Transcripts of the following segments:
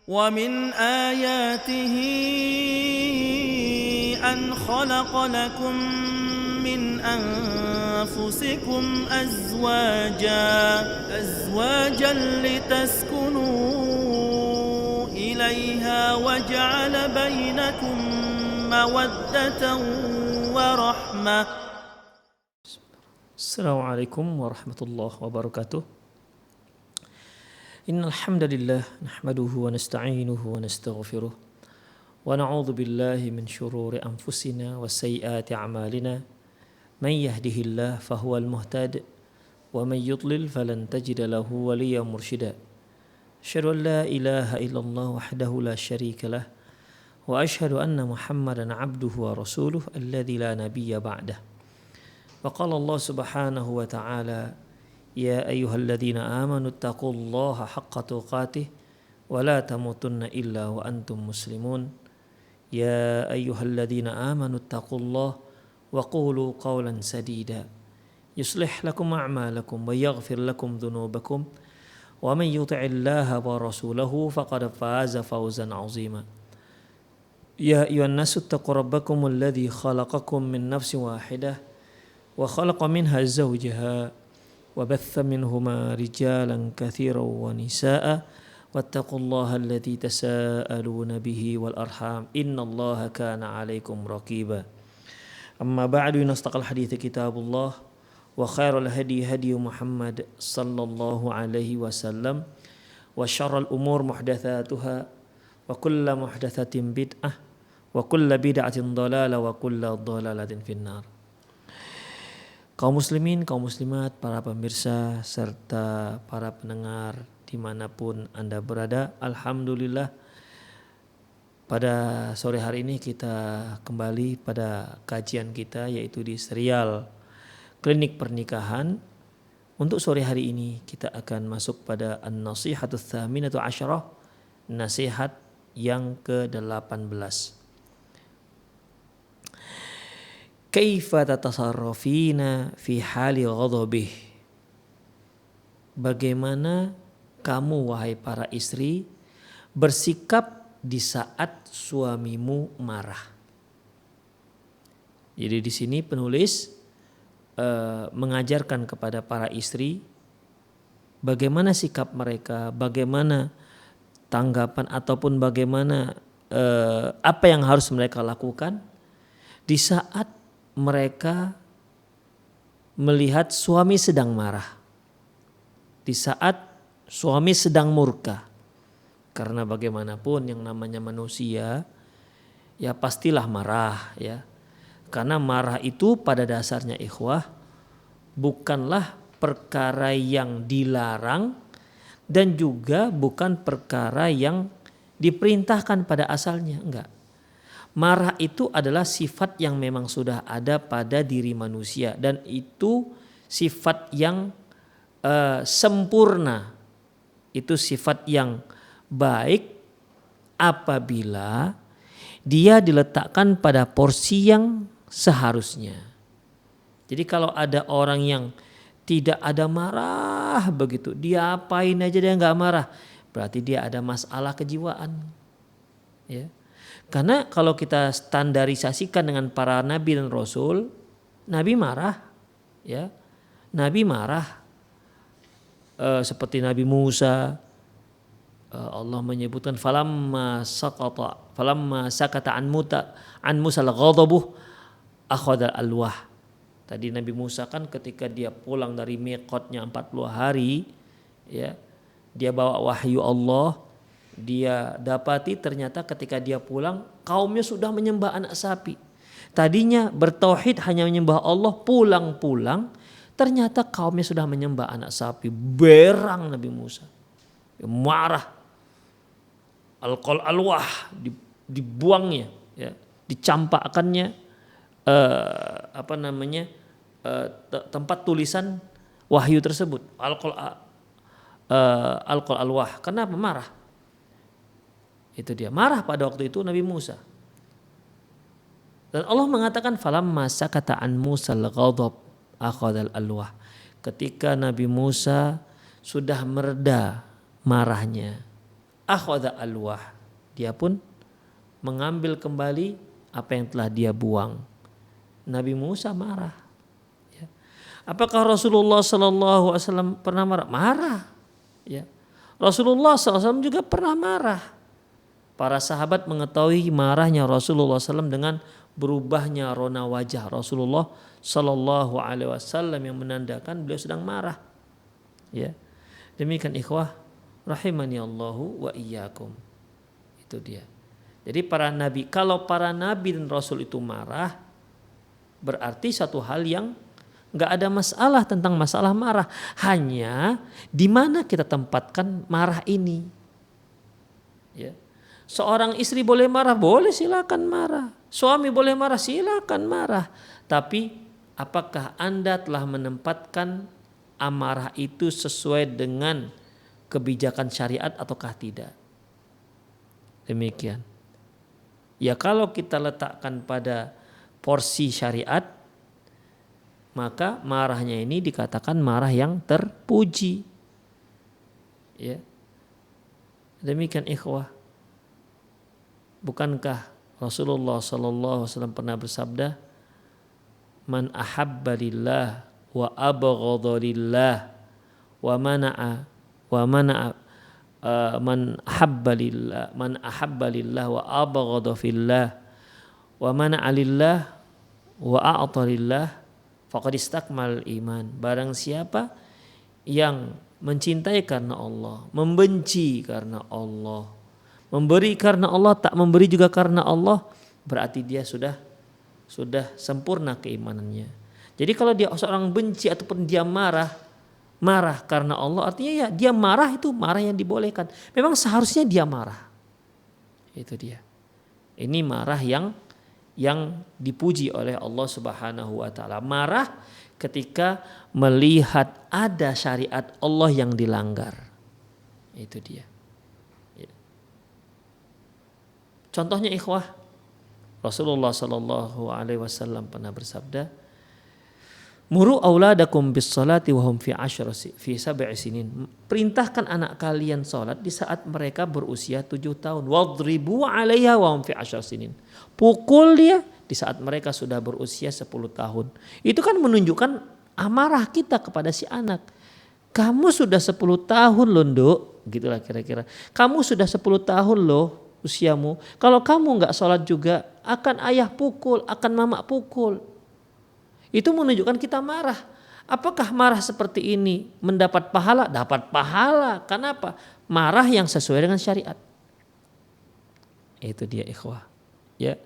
ومن آياته أن خلق لكم من أنفسكم أزواجا لتسكنوا إليها وجعل بينكم مودة ورحمة. Assalamualaikum warahmatullahi wabarakatuh. Innal hamdalillah nahmaduhu wa nasta'inuhu wa nastaghfiruh wa na'udzu billahi min shururi anfusina wa sayyiati a'malina. Man yahdihillahu fahuwal muhtad wa man yudlil falan tajida lahu waliyyan mursyida. Asyhadu an la ilaha illallah wahdahu la syarika lah wa asyhadu anna Muhammadan 'abduhu wa rasuluh alladzi la nabiyya ba'dah. Wa qala Allah subhanahu wa ta'ala ya ayyuhalladzina amanu taqullaha haqqa tuqatih wa la tamutunna illa wa antum muslimun. Ya ayyuhalladzina amanu taqullaha wa qulu qawlan sadida yuslih lakum a'malakum wa yaghfir lakum dhunubakum wa man yuti'illaha wa rasulahu faqad faza fawzan 'azima. Ya ayyuhan nasu taqu rabbakum alladzi khalaqakum min nafsin wahidah wa khalaqa minha zawjaha wa batha minhuma rijalan katsiran wa nisaa'a wattaqullaha alladzi tasaaluna bihi wal arham innallaha kana 'alaikum raqiba. Amma ba'du, nastaqal hadithi kitabullah wa khairul hadi hadi Muhammad sallallahu alaihi wasallam wa syarrul umur muhdatsatuha wa kullu muhdatsatin bid'ah wa kullu bid'atin dhalalah wa kullu dhalalatin finnar. Kaum muslimin, kaum muslimat, para pemirsa serta para pendengar dimanapun Anda berada, alhamdulillah pada sore hari ini kita kembali pada kajian kita yaitu di serial Klinik Pernikahan. Untuk sore hari ini kita akan masuk pada an-nasihatus tsaminatu asyarah, nasihat yang ke-18. Kaifa tatasarrafina fi hali ghadabih. Bagaimana kamu wahai para istri bersikap di saat suamimu marah. Jadi di sini penulis mengajarkan kepada para istri bagaimana sikap mereka, bagaimana tanggapan ataupun bagaimana apa yang harus mereka lakukan di saat mereka melihat suami sedang marah, di saat suami sedang murka. Karena bagaimanapun yang namanya manusia ya pastilah marah ya. Karena marah itu pada dasarnya ikhwah bukanlah perkara yang dilarang dan juga bukan perkara yang diperintahkan pada asalnya, enggak. Marah itu adalah sifat yang memang sudah ada pada diri manusia dan itu sifat yang sempurna. Itu sifat yang baik apabila dia diletakkan pada porsi yang seharusnya. Jadi kalau ada orang yang tidak ada marah begitu, dia apain aja dia nggak marah, berarti dia ada masalah kejiwaan. Ya. Karena kalau kita standarisasikan dengan para nabi dan rasul, nabi marah, ya, nabi marah seperti Nabi Musa. Allah menyebutkan falamma sakata an Musa al-ghadabuh akhadha al-alwah. Tadi Nabi Musa kan ketika dia pulang dari miqatnya 40 hari, ya, dia bawa wahyu Allah. Dia dapati ternyata ketika dia pulang kaumnya sudah menyembah anak sapi. Tadinya bertauhid hanya menyembah Allah, pulang-pulang ternyata kaumnya sudah menyembah anak sapi. Berang Nabi Musa, marah, alqal alwah, dibuangnya, ya, dicampakkannya tempat tulisan wahyu tersebut. Alqal alwah. Kenapa marah? Itu dia marah pada waktu itu Nabi Musa. Dan Allah mengatakan falamma sakata an Musa al-ghadab akhadhal alwah. Ketika Nabi Musa sudah mereda marahnya, akhadha alwah, dia pun mengambil kembali apa yang telah dia buang. Nabi Musa marah. Ya. Apakah Rasulullah SAW pernah marah? Marah. Ya. Rasulullah SAW juga pernah marah. Para sahabat mengetahui marahnya Rasulullah SAW dengan berubahnya rona wajah Rasulullah SAW yang menandakan beliau sedang marah. Ya. Demikian ikhwah rahimani Allahu wa iyyakum. Itu dia. Jadi para nabi, kalau para nabi dan rasul itu marah, berarti satu hal yang nggak ada masalah tentang masalah marah. Hanya di mana kita tempatkan marah ini. Ya. Seorang istri boleh marah, boleh silakan marah. Suami boleh marah, silakan marah. Tapi apakah Anda telah menempatkan amarah itu sesuai dengan kebijakan syariat ataukah tidak? Demikian. Ya kalau kita letakkan pada porsi syariat, maka marahnya ini dikatakan marah yang terpuji. Ya. Demikian ikhwah. Bukankah Rasulullah SAW pernah bersabda, man ahabba lillah wa abghadha lillah wa mana'a man ahabba lillah wa abghadha fillah wa mana'a lillah wa a'ta lillah faqad istakmal iman. Barang siapa yang mencintai karena Allah, membenci karena Allah, memberi karena Allah, tak memberi juga karena Allah, berarti dia sudah sempurna keimanannya. Jadi kalau dia seorang benci ataupun dia marah karena Allah, artinya ya dia marah itu marah yang dibolehkan. Memang seharusnya dia marah. Itu dia. Ini marah yang dipuji oleh Allah Subhanahu wa taala. Marah ketika melihat ada syariat Allah yang dilanggar. Itu dia. Contohnya ikhwah, Rasulullah sallallahu alaihi wasallam pernah bersabda, "Muru auladakum bis salati wa hum fi 7 sinin." Perintahkan anak kalian salat di saat mereka berusia 7 tahun. Wadribu 'alaiha wa hum fi 10 sinin. Pukul dia di saat mereka sudah berusia 10 tahun. Itu kan menunjukkan amarah kita kepada si anak. Kamu sudah 10 tahun loh, Nduk, gitulah kira-kira. Kamu sudah 10 tahun loh usiamu. Kalau kamu nggak sholat juga, akan ayah pukul, akan mama pukul. Itu menunjukkan kita marah. Apakah marah seperti ini mendapat pahala? Dapat pahala. Kenapa? Marah yang sesuai dengan syariat. Itu dia ikhwah. Ya,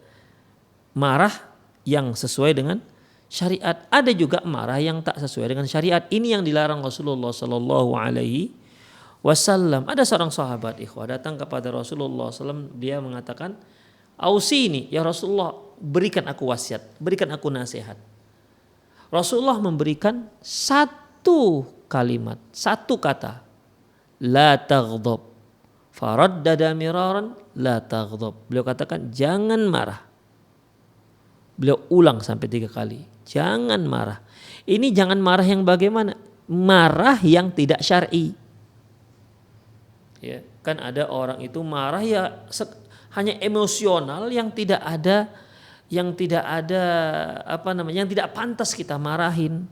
marah yang sesuai dengan syariat. Ada juga marah yang tak sesuai dengan syariat. Ini yang dilarang Rasulullah Sallallahu Alaihi Wasallam. Ada seorang sahabat ikhwah datang kepada Rasulullah SAW, dia mengatakan, "Ausini ya Rasulullah, berikan aku wasiat, berikan aku nasihat." Rasulullah memberikan satu kalimat, satu kata, la taghdab. Faraddada miraran, la taghdab. Beliau katakan jangan marah. Beliau ulang sampai 3 kali, jangan marah. Ini jangan marah yang bagaimana? Marah yang tidak syar'i. Ya, kan ada orang itu marah ya hanya emosional yang tidak ada yang tidak pantas kita marahin.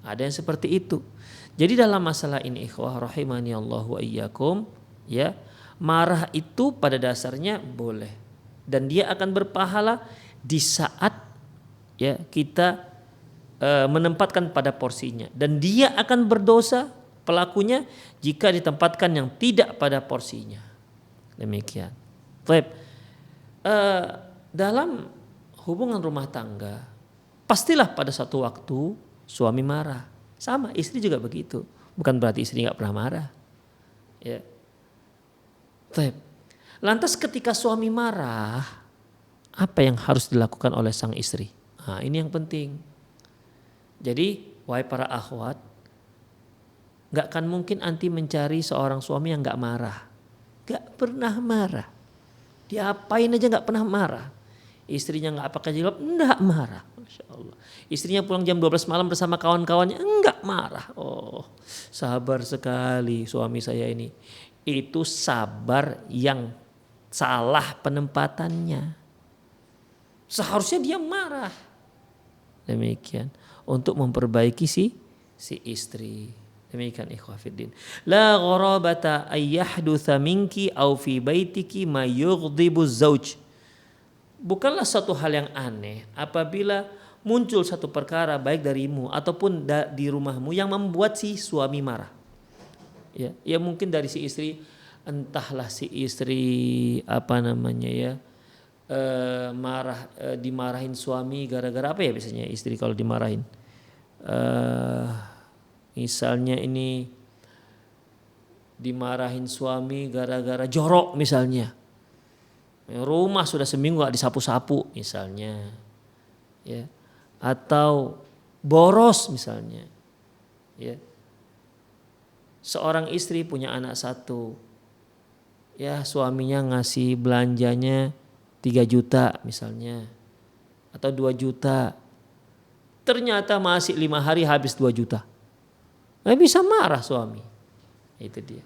Ada yang seperti itu. Jadi dalam masalah ini ikhwah rahimani Allah wa iyyakum, ya, marah itu pada dasarnya boleh dan dia akan berpahala di saat ya kita menempatkan pada porsinya, dan dia akan berdosa pelakunya jika ditempatkan yang tidak pada porsinya. Demikian. Baik. Dalam hubungan rumah tangga, pastilah pada satu waktu suami marah. Sama istri juga begitu. Bukan berarti istri nggak pernah marah. Ya. Baik. Lantas ketika suami marah, apa yang harus dilakukan oleh sang istri? Nah, ini yang penting. Jadi, wahai para akhwat, gak akan mungkin anti mencari seorang suami yang gak marah. Gak pernah marah. Diapain aja gak pernah marah. Istrinya gak pakai jilbab, enggak marah. Masya Allah. Istrinya pulang jam 12 malam bersama kawan-kawannya, enggak marah. Oh, sabar sekali suami saya ini. itu sabar yang salah penempatannya. Seharusnya dia marah. Demikian untuk memperbaiki si istri. Demikian ikhwah fiddin. La gharabata ayyahdutha minki au fi baitiki ma yughdibu zauj. Bukanlah suatu hal yang aneh apabila muncul satu perkara baik darimu ataupun di rumahmu yang membuat si suami marah. Ya mungkin dari si istri, entahlah si istri marah, dimarahin suami gara-gara apa ya biasanya istri kalau dimarahin. Misalnya ini dimarahin suami gara-gara jorok misalnya. Rumah sudah seminggu gak disapu-sapu misalnya. Ya. Atau boros misalnya. Ya. Seorang istri punya anak satu. Ya, suaminya ngasih belanjanya 3 juta misalnya. Atau 2 juta. Ternyata masih 5 hari habis 2 juta. Nggak bisa marah suami. Itu dia.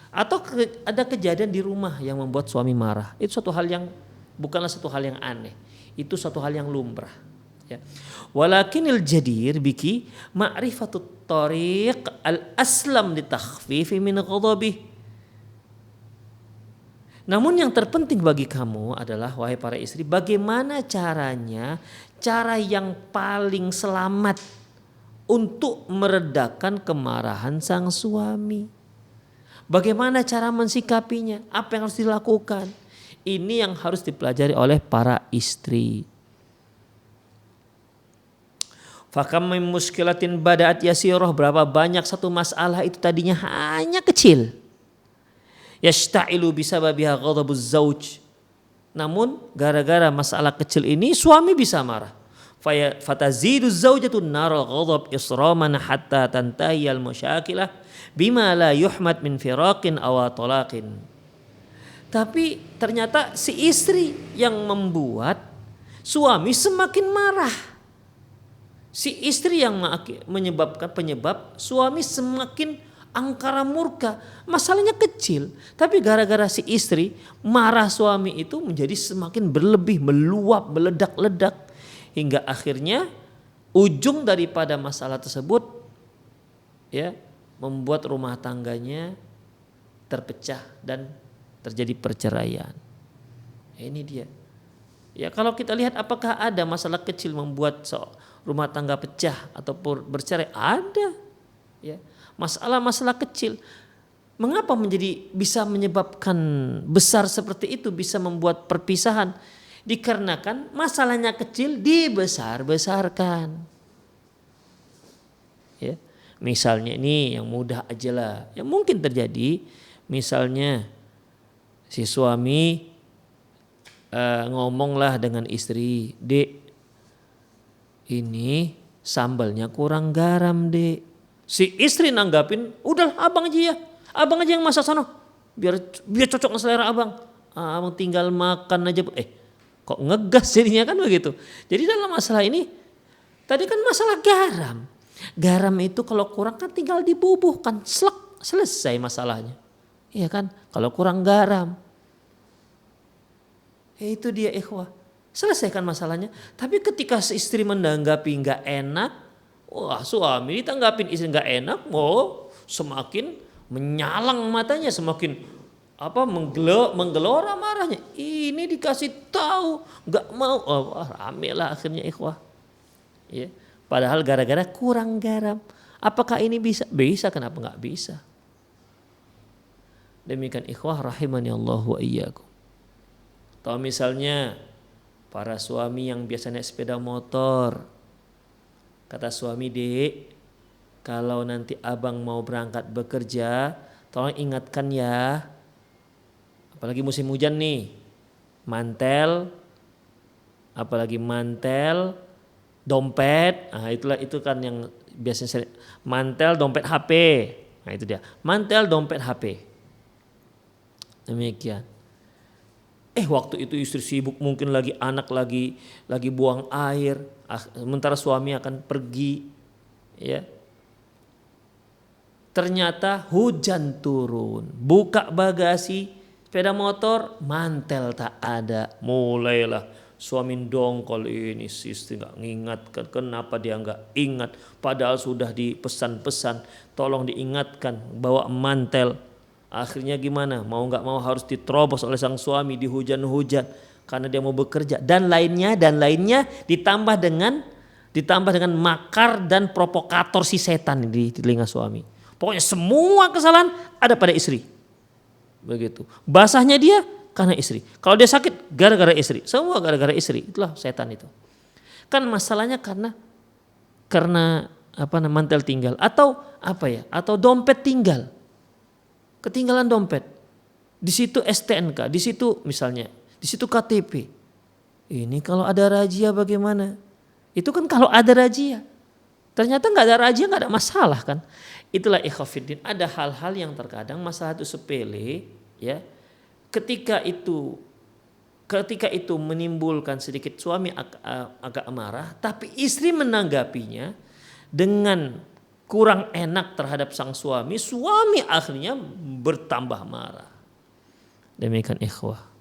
Atau ada kejadian di rumah yang membuat suami marah. Itu suatu hal yang bukanlah satu hal yang aneh. Itu suatu hal yang lumrah. Ya. Walakinil jadir biki ma'rifatut tariq al-aslam li takhfifi min ghadabi. Namun yang terpenting bagi kamu adalah wahai para istri, bagaimana cara yang paling selamat untuk meredakan kemarahan sang suami. Bagaimana cara mensikapinya? Apa yang harus dilakukan? Ini yang harus dipelajari oleh para istri. Fakam min muskilatin bada'at yasirah, berapa banyak satu masalah itu tadinya hanya kecil. Yashta'ilu bisababiha ghadabuz zauj. Namun gara-gara masalah kecil ini suami bisa marah. Fatazidu zaujatu naral ghadab israman hatta tantahi al musyakilah bima la yuhmad min firaqin aw talaqin. Tapi ternyata si istri yang membuat suami semakin marah. Si istri yang penyebab suami semakin angkara murka. Masalahnya kecil, tapi gara-gara si istri marah suami itu menjadi semakin berlebih, meluap, meledak-ledak. Hingga akhirnya ujung daripada masalah tersebut ya membuat rumah tangganya terpecah dan terjadi perceraian. Ini dia. Ya kalau kita lihat apakah ada masalah kecil membuat rumah tangga pecah ataupun bercerai? Ada. Ya. Masalah-masalah kecil. Mengapa bisa menyebabkan besar seperti itu, bisa membuat perpisahan? Dikarenakan masalahnya kecil dibesar-besarkan. Ya, misalnya ini yang mudah aja lah. Yang mungkin terjadi, misalnya si suami ngomonglah dengan istri, "Dek, ini sambalnya kurang garam, Dek." Si istri nanggapin, "Udah abang aja ya, abang aja yang masak sana, biar cocok dengan selera abang. Abang tinggal makan aja." Kok ngegas jadinya kan begitu. Jadi dalam masalah ini tadi kan masalah garam. Garam itu kalau kurang kan tinggal dibubuhkan, selesai masalahnya. Iya kan? Kalau kurang garam. Itu dia ikhwah. Selesaikan masalahnya. Tapi ketika istri menanggapi nggak enak, wah suami ditanggapin istri nggak enak, semakin menyalang matanya, semakin menggelora marahnya. Ini dikasih tahu nggak mau, rame lah akhirnya ikhwah. Ya, padahal gara-gara kurang garam. Apakah ini bisa? Bisa, kenapa nggak bisa? Demikian ikhwah rahimani Allah wa iyyakum. Atau misalnya para suami yang biasa naik sepeda motor, kata suami, "Dek, kalau nanti abang mau berangkat bekerja, tolong ingatkan ya. Apalagi musim hujan nih, mantel, dompet." Nah, itu kan yang biasanya mantel, dompet, HP. Nah, itu dia. Mantel, dompet, HP. Demikian. Waktu itu istri sibuk, mungkin lagi anak lagi buang air, sementara suami akan pergi, ya. Ternyata hujan turun, buka bagasi sepeda motor, mantel tak ada. Mulailah suami dongkol, ini istri nggak mengingatkan. Kenapa dia nggak ingat? Padahal sudah dipesan-pesan, tolong diingatkan bawa mantel. Akhirnya gimana? Mau nggak mau harus diterobos oleh sang suami di hujan-hujan karena dia mau bekerja dan lainnya ditambah dengan makar dan provokator si setan di telinga suami. Pokoknya semua kesalahan ada pada istri. Begitu. Basahnya dia karena istri. Kalau dia sakit gara-gara istri. Semua gara-gara istri. Itulah setan itu. Kan masalahnya karena mantel tinggal atau atau dompet tinggal. Ketinggalan dompet. Di situ STNK, di situ misalnya, di situ KTP. Ini kalau ada razia bagaimana? Itu kan kalau ada razia. Ternyata nggak ada razia, nggak ada masalah kan. Itulah ikhwafiddin, ada hal-hal yang terkadang masalah itu sepele ya. Ketika itu menimbulkan sedikit suami agak marah, tapi istri menanggapinya dengan kurang enak terhadap sang suami akhirnya bertambah marah. Demikian ikhwah.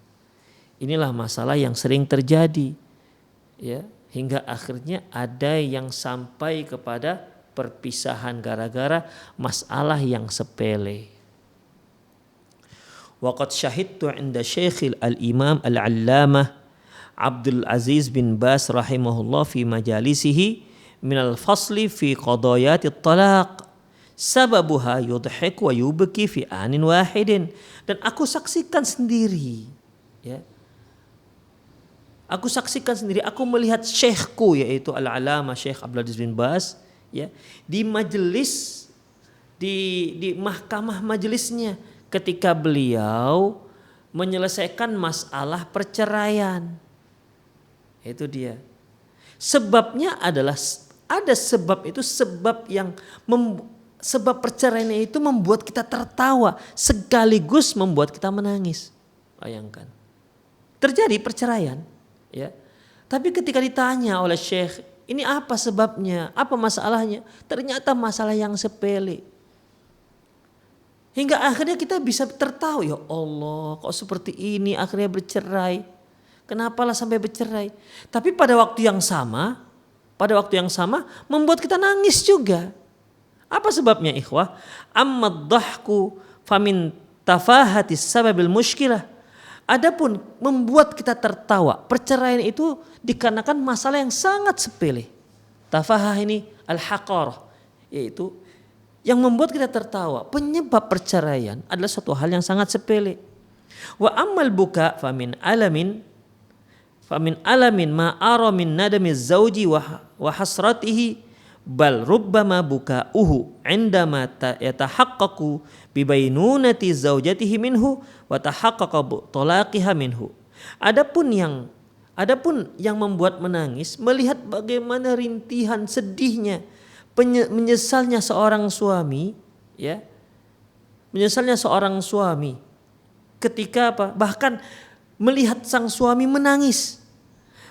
Inilah masalah yang sering terjadi ya, hingga akhirnya ada yang sampai kepada perpisahan gara-gara masalah yang sepele. Waqad syahidtu 'inda Syekh al-Imam al-Allamah Abdul Aziz bin Bas rahimahullah fi majalisihi min al-fasli fi qadayat at-talaq sababuha yudhik wa yubki fi anin wahidin. Dan aku saksikan sendiri ya. Aku melihat syekhku yaitu al-Allamah Syekh Abdul Aziz bin Bas ya, di majelis di mahkamah majelisnya ketika beliau menyelesaikan masalah perceraian. Itu dia. Sebabnya adalah ada sebab itu, sebab perceraian itu membuat kita tertawa sekaligus membuat kita menangis. Bayangkan. Terjadi perceraian ya. Tapi ketika ditanya oleh Syekh, ini apa sebabnya? Apa masalahnya? Ternyata masalah yang sepele. Hingga akhirnya kita bisa tertawa, ya Allah kok seperti ini akhirnya bercerai. Kenapalah sampai bercerai? Tapi pada waktu yang sama membuat kita nangis juga. Apa sebabnya ikhwah? Ammad dhahku famin tafahatis sababil mushkilah. Adapun membuat kita tertawa, perceraian itu dikarenakan masalah yang sangat sepele. Tafahah ini al-haqarah, yaitu yang membuat kita tertawa. Penyebab perceraian adalah suatu hal yang sangat sepele. Wa ammal buka famin alamin ma ara min nadami zauji wa hasratihi bal rubbama bukauhu indama yatahaqqaqu bibainunati zaujatihi minhu wa tahaqqaqa talaqiha minhu. Adapun yang membuat menangis melihat bagaimana rintihan sedihnya, menyesalnya seorang suami ya. Menyesalnya seorang suami ketika bahkan melihat sang suami menangis.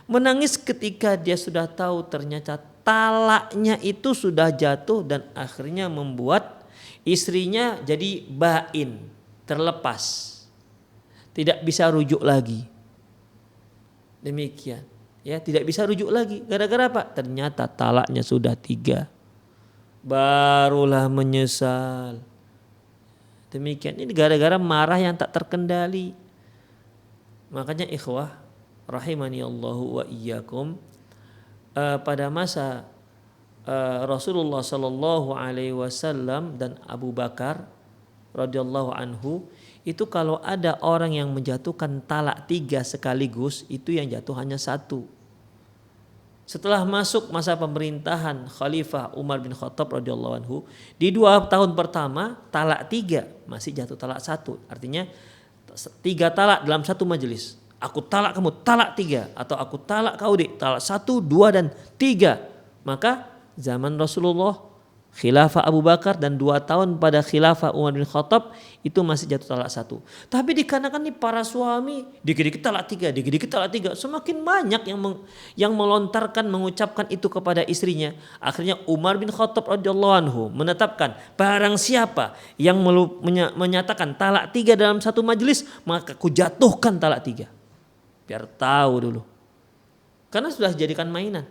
Menangis ketika dia sudah tahu ternyata talaknya itu sudah jatuh dan akhirnya membuat istrinya jadi bain, terlepas. Tidak bisa rujuk lagi. Demikian. Ya, tidak bisa rujuk lagi. Gara-gara apa? Ternyata talaknya sudah 3. Barulah menyesal. Demikian. Ini gara-gara marah yang tak terkendali. Makanya ikhwah rahimani Allahu wa iyyakum, pada masa Rasulullah sallallahu alaihi wasallam dan Abu Bakar radhiyallahu anhu, itu kalau ada orang yang menjatuhkan talak 3 sekaligus, itu yang jatuh hanya 1. Setelah masuk masa pemerintahan Khalifah Umar bin Khattab radhiyallahu anhu, di 2 tahun pertama talak 3, masih jatuh talak 1. Artinya 3 talak dalam satu majelis. Aku talak kamu, talak 3. Atau aku talak kau, talak 1, 2 dan 3. Maka zaman Rasulullah khilafah Abu Bakar dan 2 tahun pada khilafah Umar bin Khattab itu masih jatuh talak 1. Tapi dikarenakan nih para suami dikit-dikit talak 3, dikit-dikit talak 3, semakin banyak yang melontarkan mengucapkan itu kepada istrinya. Akhirnya Umar bin Khattab radhiyallahu anhu menetapkan barang siapa yang menyatakan talak 3 dalam satu majelis maka ku jatuhkan talak 3. Biar tahu dulu. Karena sudah dijadikan mainan.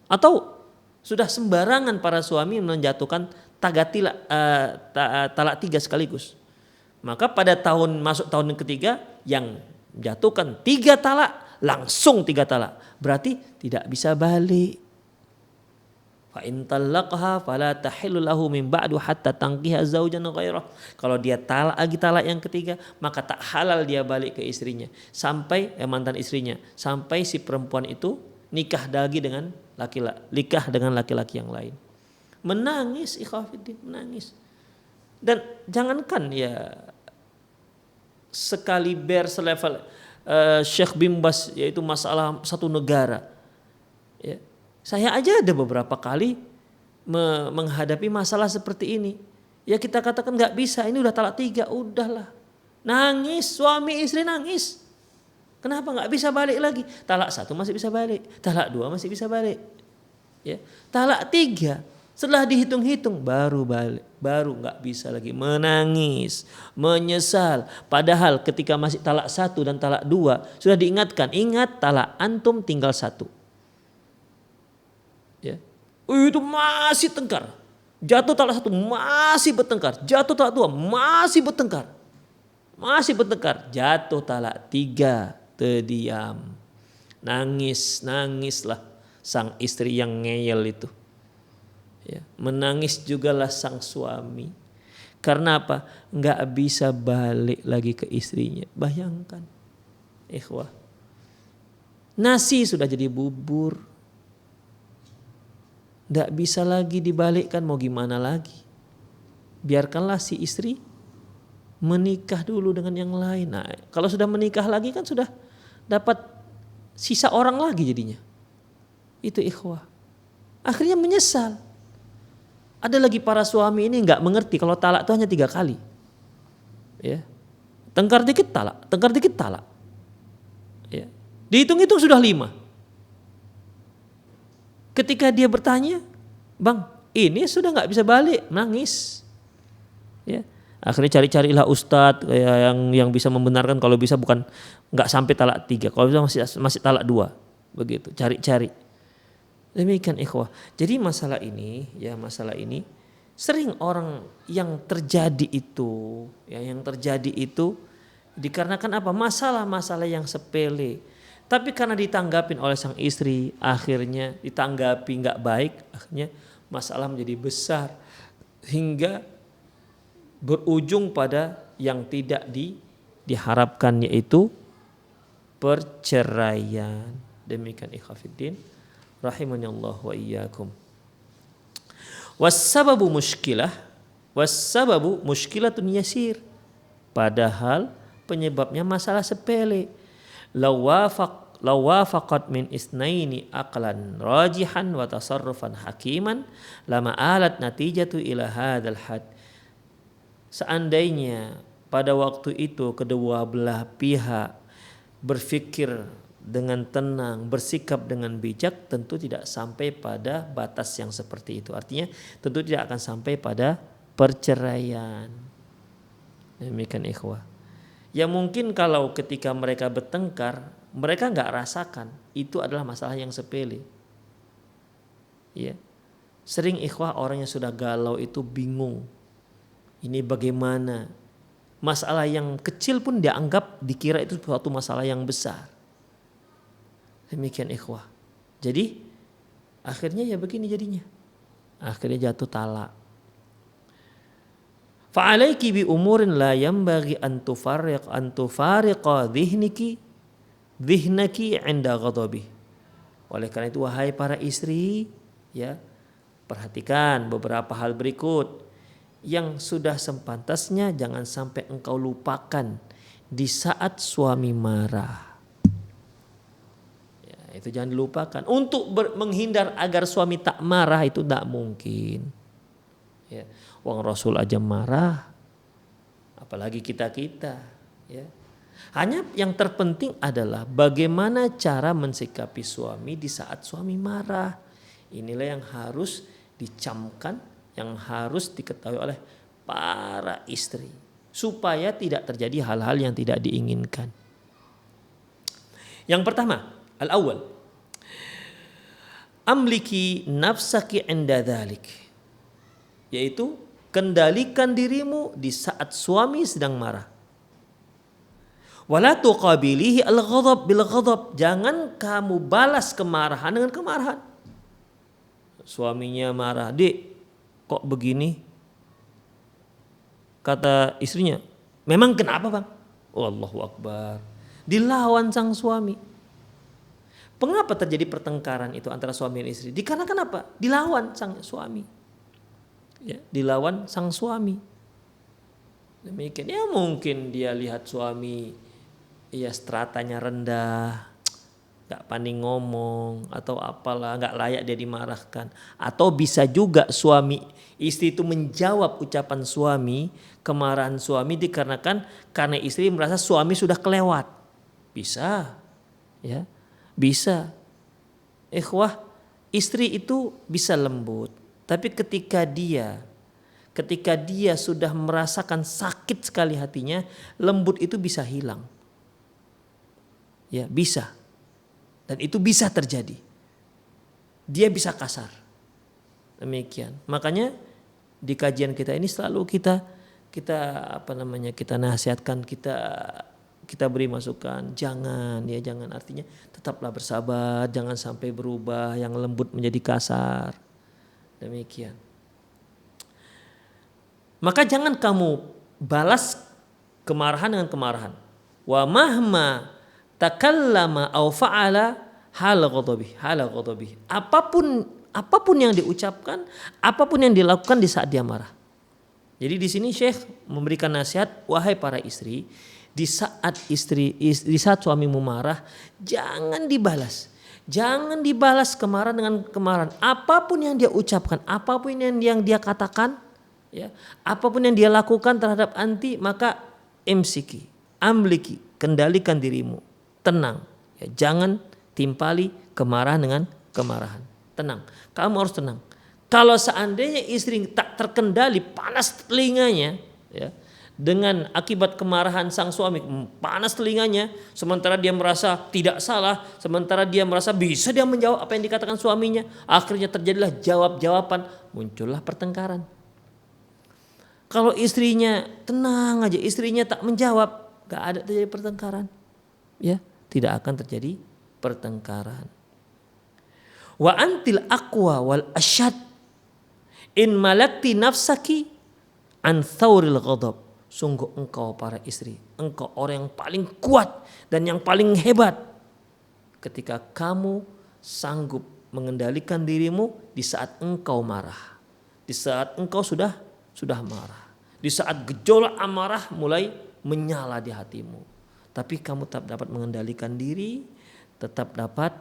Atau sudah sembarangan para suami menjatuhkan talak 3 sekaligus. Maka pada masuk tahun yang ketiga yang jatuhkan 3 talak langsung 3 talak. Berarti tidak bisa balik. Fa in talaqha fala tahillu lahu min ba'du hatta tankiha zaujan ghairah. Kalau dia talak yang ketiga maka tak halal dia balik ke istrinya sampai mantan istrinya sampai si perempuan itu nikah lagi dengan laki-laki yang lain. Menangis ikhwatiddin, menangis. Dan jangankan ya sekaliber selevel Syekh bin Baz yaitu masalah satu negara. Ya. Saya aja ada beberapa kali menghadapi masalah seperti ini. Ya kita katakan nggak bisa, ini udah talak 3, udahlah. Nangis, suami istri nangis. Kenapa nggak bisa balik lagi? Talak 1 masih bisa balik, talak 2 masih bisa balik. Ya, talak 3 setelah dihitung-hitung baru balik, baru nggak bisa lagi, menangis, menyesal. Padahal ketika masih talak 1 dan talak 2 sudah diingatkan, ingat talak antum tinggal 1. Ya. Itu masih tengkar. Jatuh talak 1 masih bertengkar. Jatuh talak 2 masih bertengkar. Masih bertengkar. Jatuh talak 3 terdiam. Nangislah sang istri yang ngeyel itu. Ya, menangis jugalah sang suami. Karena apa? Enggak bisa balik lagi ke istrinya. Bayangkan. Ikhwah. Nasi sudah jadi bubur. Tidak bisa lagi dibalikkan, mau gimana lagi. Biarkanlah si istri menikah dulu dengan yang lain. Nah, kalau sudah menikah lagi kan sudah dapat sisa orang lagi jadinya. Itu ikhwah. Akhirnya menyesal. Ada lagi para suami ini nggak mengerti kalau talak itu hanya 3 kali. Ya. Tengkar dikit talak. Ya. Dihitung-hitung sudah 5. Ketika dia bertanya, bang, ini sudah nggak bisa balik, nangis. Ya, akhirnya carilah ustadz yang bisa membenarkan kalau bisa bukan nggak sampai talak 3, kalau bisa masih talak 2, begitu. Cari. Demikian ikhwah. Jadi masalah ini sering orang yang terjadi itu dikarenakan apa? Masalah-masalah yang sepele. Tapi karena ditanggapin oleh sang istri, akhirnya ditanggapi nggak baik, akhirnya masalah menjadi besar hingga berujung pada yang tidak diharapkan, yaitu perceraian. Demikian ikhwatiddin rahimanallah wa iyyakum. Wassababu mushkilatun yasir. Padahal penyebabnya masalah sepele. Lawafaqat min isnaini aqlan rajihan wa tasarrufan hakiman lama alat natijatu ila hadzal had. Seandainya pada waktu itu kedua belah pihak berfikir dengan tenang, bersikap dengan bijak, tentu tidak sampai pada batas yang seperti itu. Artinya tentu tidak akan sampai pada perceraian. Demikian ikhwah. Ya mungkin kalau ketika mereka bertengkar, mereka nggak rasakan itu adalah masalah yang sepele. Ya, sering ikhwah orang yang sudah galau itu bingung. Ini bagaimana? Masalah yang kecil pun dikira itu suatu masalah yang besar. Demikian ikhwah. Jadi akhirnya ya begini jadinya. Akhirnya jatuh talak. Fa'alaiki bi umurin la yanbaghi an tufariqa dhihnaki 'inda ghadabi. Oleh karena itu wahai para istri, ya, perhatikan beberapa hal berikut yang sudah sepantasnya jangan sampai engkau lupakan di saat suami marah. Ya, itu jangan dilupakan. Untuk menghindar agar suami tak marah itu tidak mungkin. Ya, wong Rasul aja marah, apalagi kita-kita. Ya. Hanya yang terpenting adalah bagaimana cara mensikapi suami di saat suami marah. Inilah yang harus dicamkan, yang harus diketahui oleh para istri supaya tidak terjadi hal-hal yang tidak diinginkan. Yang pertama, al-awwal, amliki nafsaki inda dzalik. Yaitu kendalikan dirimu di saat suami sedang marah. Wala tuqabilihi al-ghadab bil ghadab. Jangan kamu balas kemarahan dengan kemarahan. Suaminya marah, "Dek, kok begini?" Kata istrinya, "Memang kenapa, Bang?" Allahu Akbar. Dilawan sang suami. Mengapa terjadi pertengkaran itu antara suami dan istri? Dikarenakan apa? Dilawan sang suami. Ya, dilawan sang suami. Demikian, ya mungkin dia lihat suami ya stratanya rendah, gak pandai ngomong atau apalah, gak layak dia dimarahkan. Atau bisa juga suami istri itu menjawab ucapan suami, kemarahan suami dikarenakan karena istri merasa suami sudah kelewat. Bisa, ya, bisa. Ikhwah, istri itu bisa lembut. Tapi ketika dia sudah merasakan sakit sekali hatinya, lembut itu bisa hilang. Ya, bisa. Dan itu bisa terjadi. Dia bisa kasar. Demikian. Makanya di kajian kita ini selalu kita nasihatkan, kita beri masukan, jangan artinya tetaplah bersabar, jangan sampai berubah yang lembut menjadi kasar. Demikian. Maka jangan kamu balas kemarahan dengan kemarahan. Wa mahma takallama aw fa'ala hal ghadabi. Apapun yang diucapkan, apapun yang dilakukan di saat dia marah. Jadi di sini Syekh memberikan nasihat, wahai para istri, di saat suamimu marah, jangan dibalas. Jangan dibalas kemarahan dengan kemarahan. Apapun yang dia ucapkan, apapun yang dia katakan, ya, apapun yang dia lakukan terhadap anti, maka amliki, kendalikan dirimu, tenang. Ya, jangan timpali kemarahan dengan kemarahan. Tenang, kamu harus tenang. Kalau seandainya istri tak terkendali, panas telinganya, ya, dengan akibat kemarahan sang suami, panas telinganya, sementara dia merasa tidak salah, sementara dia merasa bisa dia menjawab apa yang dikatakan suaminya, akhirnya terjadilah jawab-jawaban, muncullah pertengkaran. Kalau istrinya tenang aja, istrinya tak menjawab, gak ada terjadi pertengkaran, ya, tidak akan terjadi pertengkaran. Wa antil aqwa wal asyad in malakti nafsaki an thawril ghadab. Sungguh engkau para istri, engkau orang yang paling kuat dan yang paling hebat ketika kamu sanggup mengendalikan dirimu di saat engkau marah, di saat engkau sudah marah, di saat gejolak amarah mulai menyala di hatimu, tapi kamu tetap dapat mengendalikan diri, tetap dapat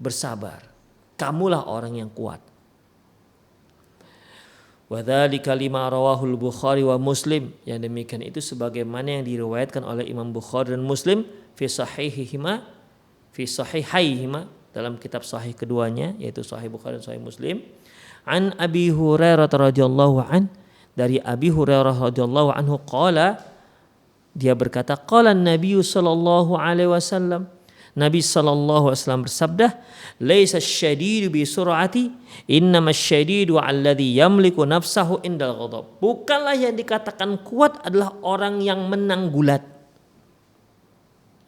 bersabar. Kamulah orang yang kuat. Wadzalika lima rawahul Bukhari wa Muslim. Yang demikian itu sebagaimana yang diriwayatkan oleh Imam Bukhari dan Muslim fi sahihaihima dalam kitab sahih keduanya, yaitu Sahih Bukhari dan Sahih Muslim. An Abi Hurairah radhiyallahu an, dari Abi Hurairah radhiyallahu anhu qala, dia berkata, qala Nabi sallallahu alaihi wasallam, Nabi sallallahu alaihi wasallam bersabda, laisa syadidu bi sur'ati, innamas syadidu alladhi yamliku nafsahu indal ghadab. Bukanlah yang dikatakan kuat adalah orang yang menang gulat.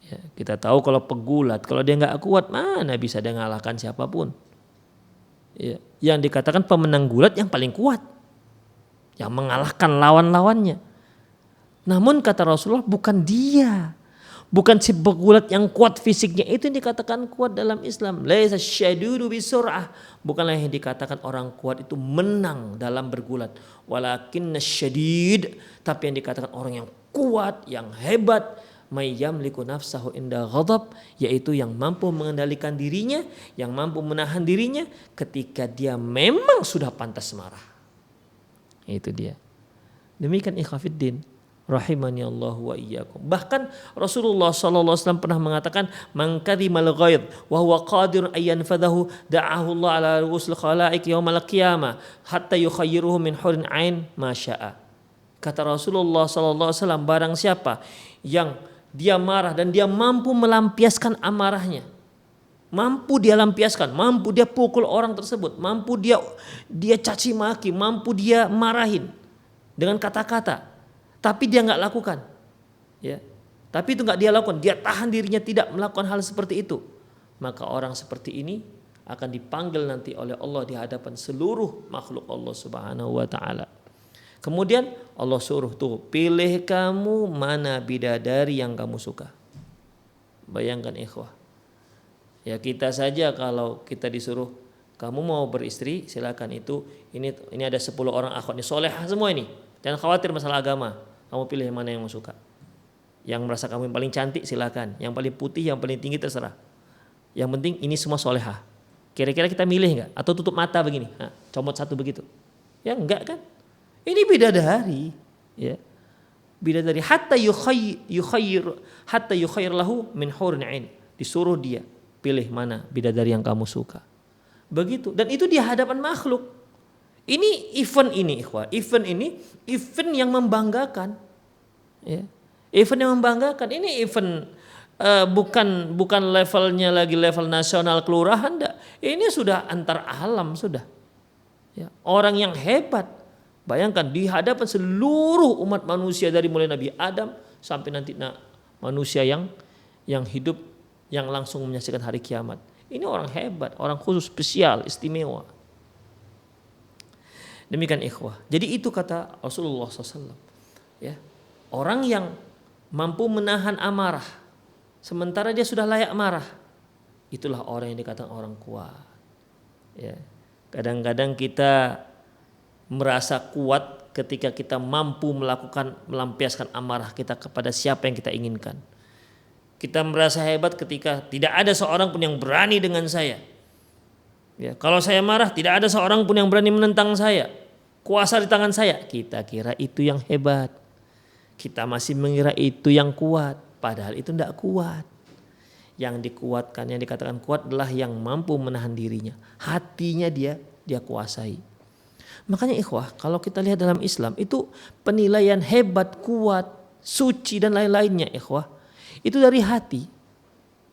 Ya, kita tahu kalau pegulat, kalau dia enggak kuat, mana bisa dia ngalahkan siapapun. Ya, yang dikatakan pemenang gulat yang paling kuat, yang mengalahkan lawan-lawannya. Namun kata Rasulullah, bukan dia. Bukan si pegulat yang kuat fisiknya itu yang dikatakan kuat dalam Islam. Laisa syadidu bisur'ah. Bukanlah yang dikatakan orang kuat itu menang dalam bergulat. Walakinna syadid. Tapi yang dikatakan orang yang kuat, yang hebat, may yamliku nafsahu inda ghadab, yaitu yang mampu mengendalikan dirinya, yang mampu menahan dirinya ketika dia memang sudah pantas marah. Itu dia. Demikian ikhwafiddin rahimani Allah wa iyyakum. Bahkan Rasulullah sallallahu alaihi wasallam pernah mengatakan, "Man kadhimal ghaidh wa huwa qadirun ay yanfadhahu da'ahu Allah ala rusul khalaiq yaumal qiyamah hatta yukhayyiruhu min hurin ain ma syaa." Kata Rasulullah sallallahu alaihi wasallam, barang siapa yang dia marah dan dia mampu melampiaskan amarahnya, mampu dia lampiaskan, mampu dia pukul orang tersebut, mampu dia caci maki, mampu dia marahin dengan kata-kata, tapi dia nggak lakukan, ya. Tapi itu nggak dia lakukan, dia tahan dirinya tidak melakukan hal seperti itu. Maka orang seperti ini akan dipanggil nanti oleh Allah di hadapan seluruh makhluk Allah Subhanahu wa taala. Kemudian Allah suruh tuh, pilih kamu mana bidadari yang kamu suka. Bayangkan ikhwah. Ya kita saja kalau kita disuruh, kamu mau beristri silakan, itu ini ada 10 orang akhwat ini soleh semua ini. Jangan khawatir masalah agama. Kamu pilih yang mana yang kamu suka. Yang merasa kamu yang paling cantik silakan, yang paling putih, yang paling tinggi terserah. Yang penting ini semua solehah. Kira-kira kita milih enggak? Atau tutup mata begini, comot satu begitu? Ya enggak kan? Ini bidadari, ya. Bidadari hatta yukhayyir lahu min hurin ain. Disuruh dia pilih mana bidadari yang kamu suka. Begitu, dan itu di hadapan makhluk. Ini event ini, ikhwah. Event yang membanggakan. Ya. Event yang membanggakan. Ini event bukan levelnya lagi level nasional kelurahan, enggak. Ini sudah antar alam sudah. Ya. Orang yang hebat. Bayangkan di hadapan seluruh umat manusia dari mulai Nabi Adam sampai nanti manusia yang hidup yang langsung menyaksikan hari kiamat. Ini orang hebat, orang khusus, spesial, istimewa. Demikian ikhwah. Jadi itu kata Rasulullah SAW. Ya, orang yang mampu menahan amarah, sementara dia sudah layak marah, itulah orang yang dikatakan orang kuat. Ya, kadang-kadang kita merasa kuat ketika kita mampu melampiaskan amarah kita kepada siapa yang kita inginkan. Kita merasa hebat ketika tidak ada seorang pun yang berani dengan saya. Ya, kalau saya marah tidak ada seorang pun yang berani menentang saya. Kuasa di tangan saya. Kita kira itu yang hebat. Kita masih mengira itu yang kuat. Padahal itu tidak kuat. Yang dikuatkan, yang dikatakan kuat adalah yang mampu menahan dirinya. Hatinya dia kuasai. Makanya ikhwah, kalau kita lihat dalam Islam itu penilaian hebat, kuat, suci dan lain-lainnya ikhwah. Itu dari hati.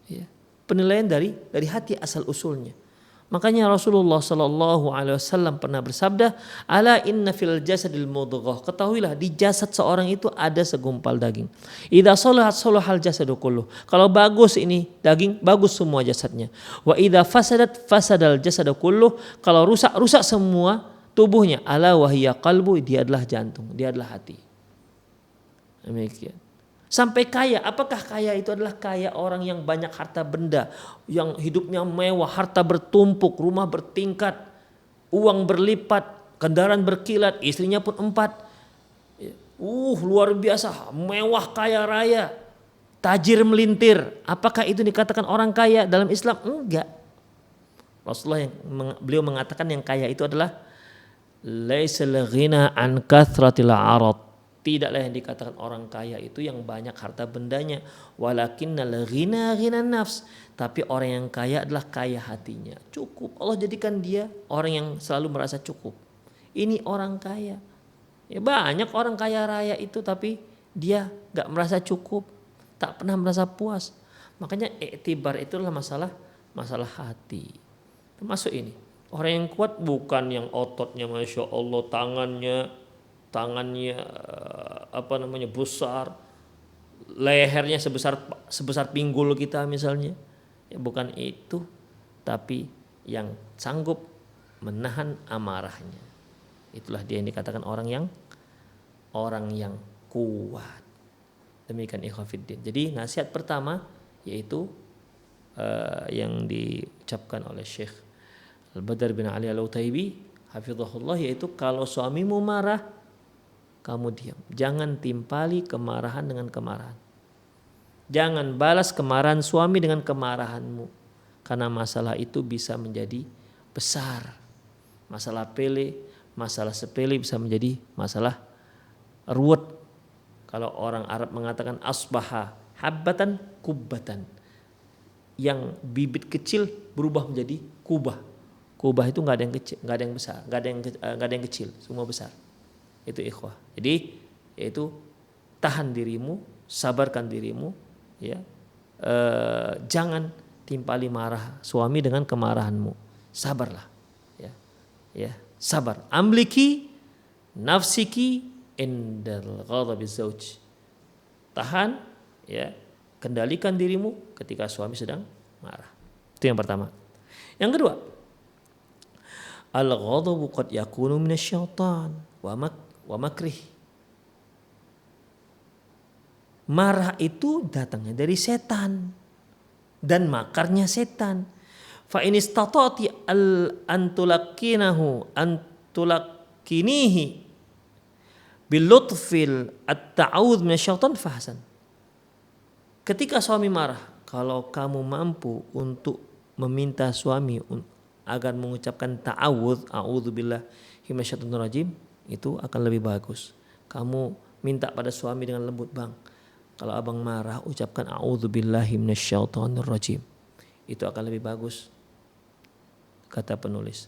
Ya, penilaian dari hati asal usulnya. Makanya Rasulullah sallallahu alaihi wasallam pernah bersabda, "Ala inna fil jasadil mudghah." Ketahuilah di jasad seorang itu ada segumpal daging. Idza salahat salahal jasadu kulluh. Kalau bagus ini daging, bagus semua jasadnya. Wa idza fasadat fasadal jasadu kulluh. Kalau rusak semua tubuhnya. Ala wahiya qalbu, dia adalah jantung, dia adalah hati. Demikian. Sampai kaya, apakah kaya itu adalah kaya orang yang banyak harta benda, yang hidupnya mewah, harta bertumpuk, rumah bertingkat, uang berlipat, kendaraan berkilat, istrinya pun 4. Luar biasa, mewah, kaya raya, tajir melintir. Apakah itu dikatakan orang kaya dalam Islam? Enggak. Rasulullah beliau mengatakan yang kaya itu adalah laisal ghina an kathratil arad. Tidaklah yang dikatakan orang kaya itu yang banyak harta bendanya, walakinnal ghina ghinan nafs, tapi orang yang kaya adalah kaya hatinya. Cukup. Allah jadikan dia orang yang selalu merasa cukup. Ini orang kaya. Ya, banyak orang kaya raya itu tapi dia enggak merasa cukup, tak pernah merasa puas. Makanya iktibar itu adalah masalah hati. Termasuk ini. Orang yang kuat bukan yang ototnya Masya Allah, tangannya besar, lehernya sebesar pinggul kita misalnya. Ya, bukan itu, tapi yang sanggup menahan amarahnya. Itulah dia yang dikatakan orang yang kuat. Demikian ikhwafiddin. Jadi nasihat pertama yaitu yang diucapkan oleh Syekh Al-Badar bin Ali Al-Utaibi hafizahullah, yaitu kalau suamimu marah, kamu diam. Jangan timpali kemarahan dengan kemarahan. Jangan balas kemarahan suami dengan kemarahanmu. Karena masalah itu bisa menjadi besar. Masalah pele, masalah sepele bisa menjadi masalah ruwet. Kalau orang Arab mengatakan asbaha habbatan kubbatan, yang bibit kecil berubah menjadi kubah. Kubah itu nggak ada yang kecil, nggak ada yang besar, nggak ada yang kecil, semua besar. Itu ikhwah. Jadi yaitu tahan dirimu, sabarkan dirimu, ya. Jangan timpali marah suami dengan kemarahanmu. Sabarlah, ya, ya, sabar. Amliki nafsiki indal ghadabi zauj. Tahan, ya, kendalikan dirimu ketika suami sedang marah. Itu yang pertama. Yang kedua, al-ghadabu qad yakunu minasyaitan wa makrih. Marah itu datangnya dari setan dan makarnya setan. Fa in istata'ti antulakinihi bil lutfil at-ta'awudz minasyaitan fahsan. Ketika suami marah, kalau kamu mampu untuk meminta suami agar mengucapkan ta'awudz, a'udzubillahi minasyaitonir rajim, itu akan lebih bagus. Kamu minta pada suami dengan lembut, bang, kalau abang marah ucapkan a'udzubillahi minasyaitonir rajim. Itu akan lebih bagus, kata penulis.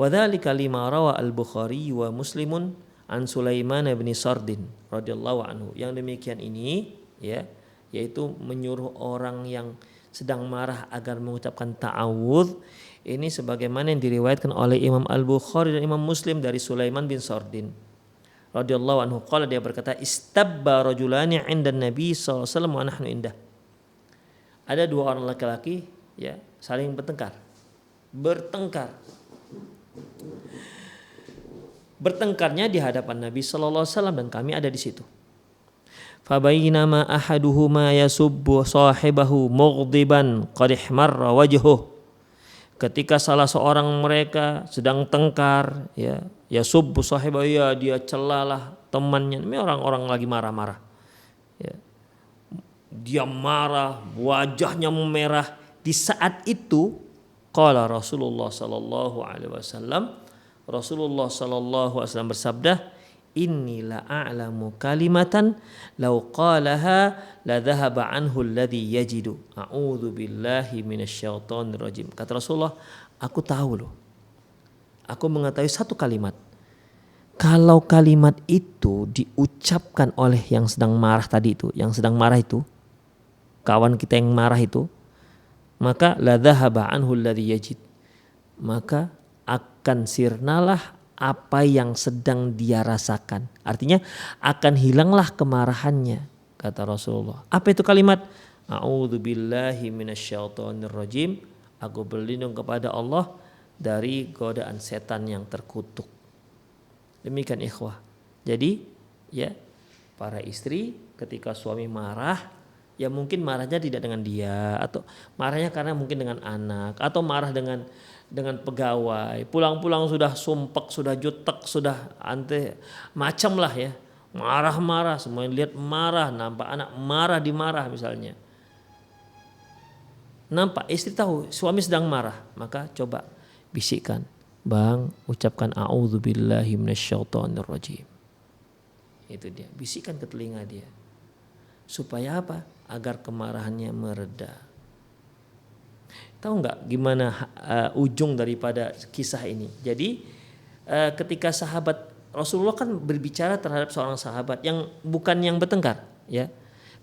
Wa dzalika lima rawa al-Bukhari wa Muslimun an Sulaiman bin Sardin radhiyallahu anhu. Yang demikian ini, ya, yaitu menyuruh orang yang sedang marah agar mengucapkan ta'awudz, ini sebagaimana yang diriwayatkan oleh Imam Al-Bukhari dan Imam Muslim dari Sulaiman bin Sardin radhiyallahu anhu. Qala, dia berkata, istabba rajulani 'inda Nabi sallallahu alaihi wasallam wa nahnu indah. Ada dua orang laki-laki, ya, saling bertengkar. Bertengkarnya di hadapan Nabi sallallahu alaihi wasallam dan kami ada di situ. Fabainama ahaduhuma yasubbu sahibahu mughdiban qad ihmarra wajhuhu. Ketika salah seorang mereka sedang tengkar, ya, yasubbu sahibahu, ya, dia celalah temannya. Ini orang-orang lagi marah-marah. Ya. Dia marah, wajahnya memerah. Di saat itu qala Rasulullah sallallahu alaihi wasallam, Rasulullah sallallahu alaihi wasallam bersabda, inni la a'lamu kalimatan law qalaha la dhahaba anhu alladhi yajidu. A'udzu billahi minasyaitonir rajim. Kata Rasulullah, aku tahu loh. Aku mengetahui satu kalimat. Kalau kalimat itu diucapkan oleh yang sedang marah tadi itu, yang sedang marah itu, kawan kita yang marah itu, maka la dhahaba anhu alladhi yajid. Maka akan sirnalah apa yang sedang dia rasakan. Artinya akan hilanglah kemarahannya, kata Rasulullah. Apa itu kalimat? A'udzubillahi minasyaitonir rajim. Aku berlindung kepada Allah dari godaan setan yang terkutuk. Demikian ikhwah. Jadi, ya, para istri ketika suami marah, ya mungkin marahnya tidak dengan dia, atau marahnya karena mungkin dengan anak, atau marah dengan pegawai, pulang-pulang sudah sumpek, sudah jutek, sudah macam lah, ya, marah-marah, semuanya lihat marah, nampak anak marah dimarah misalnya, nampak istri tahu suami sedang marah, maka coba bisikkan, bang, ucapkan a'udzubillahi minasyaitonir rajim. Itu dia, bisikkan ke telinga dia, supaya apa? Agar kemarahannya mereda. Tahu nggak gimana ujung daripada kisah ini? Jadi ketika sahabat Rasulullah kan berbicara terhadap seorang sahabat yang bukan yang bertengkar, ya.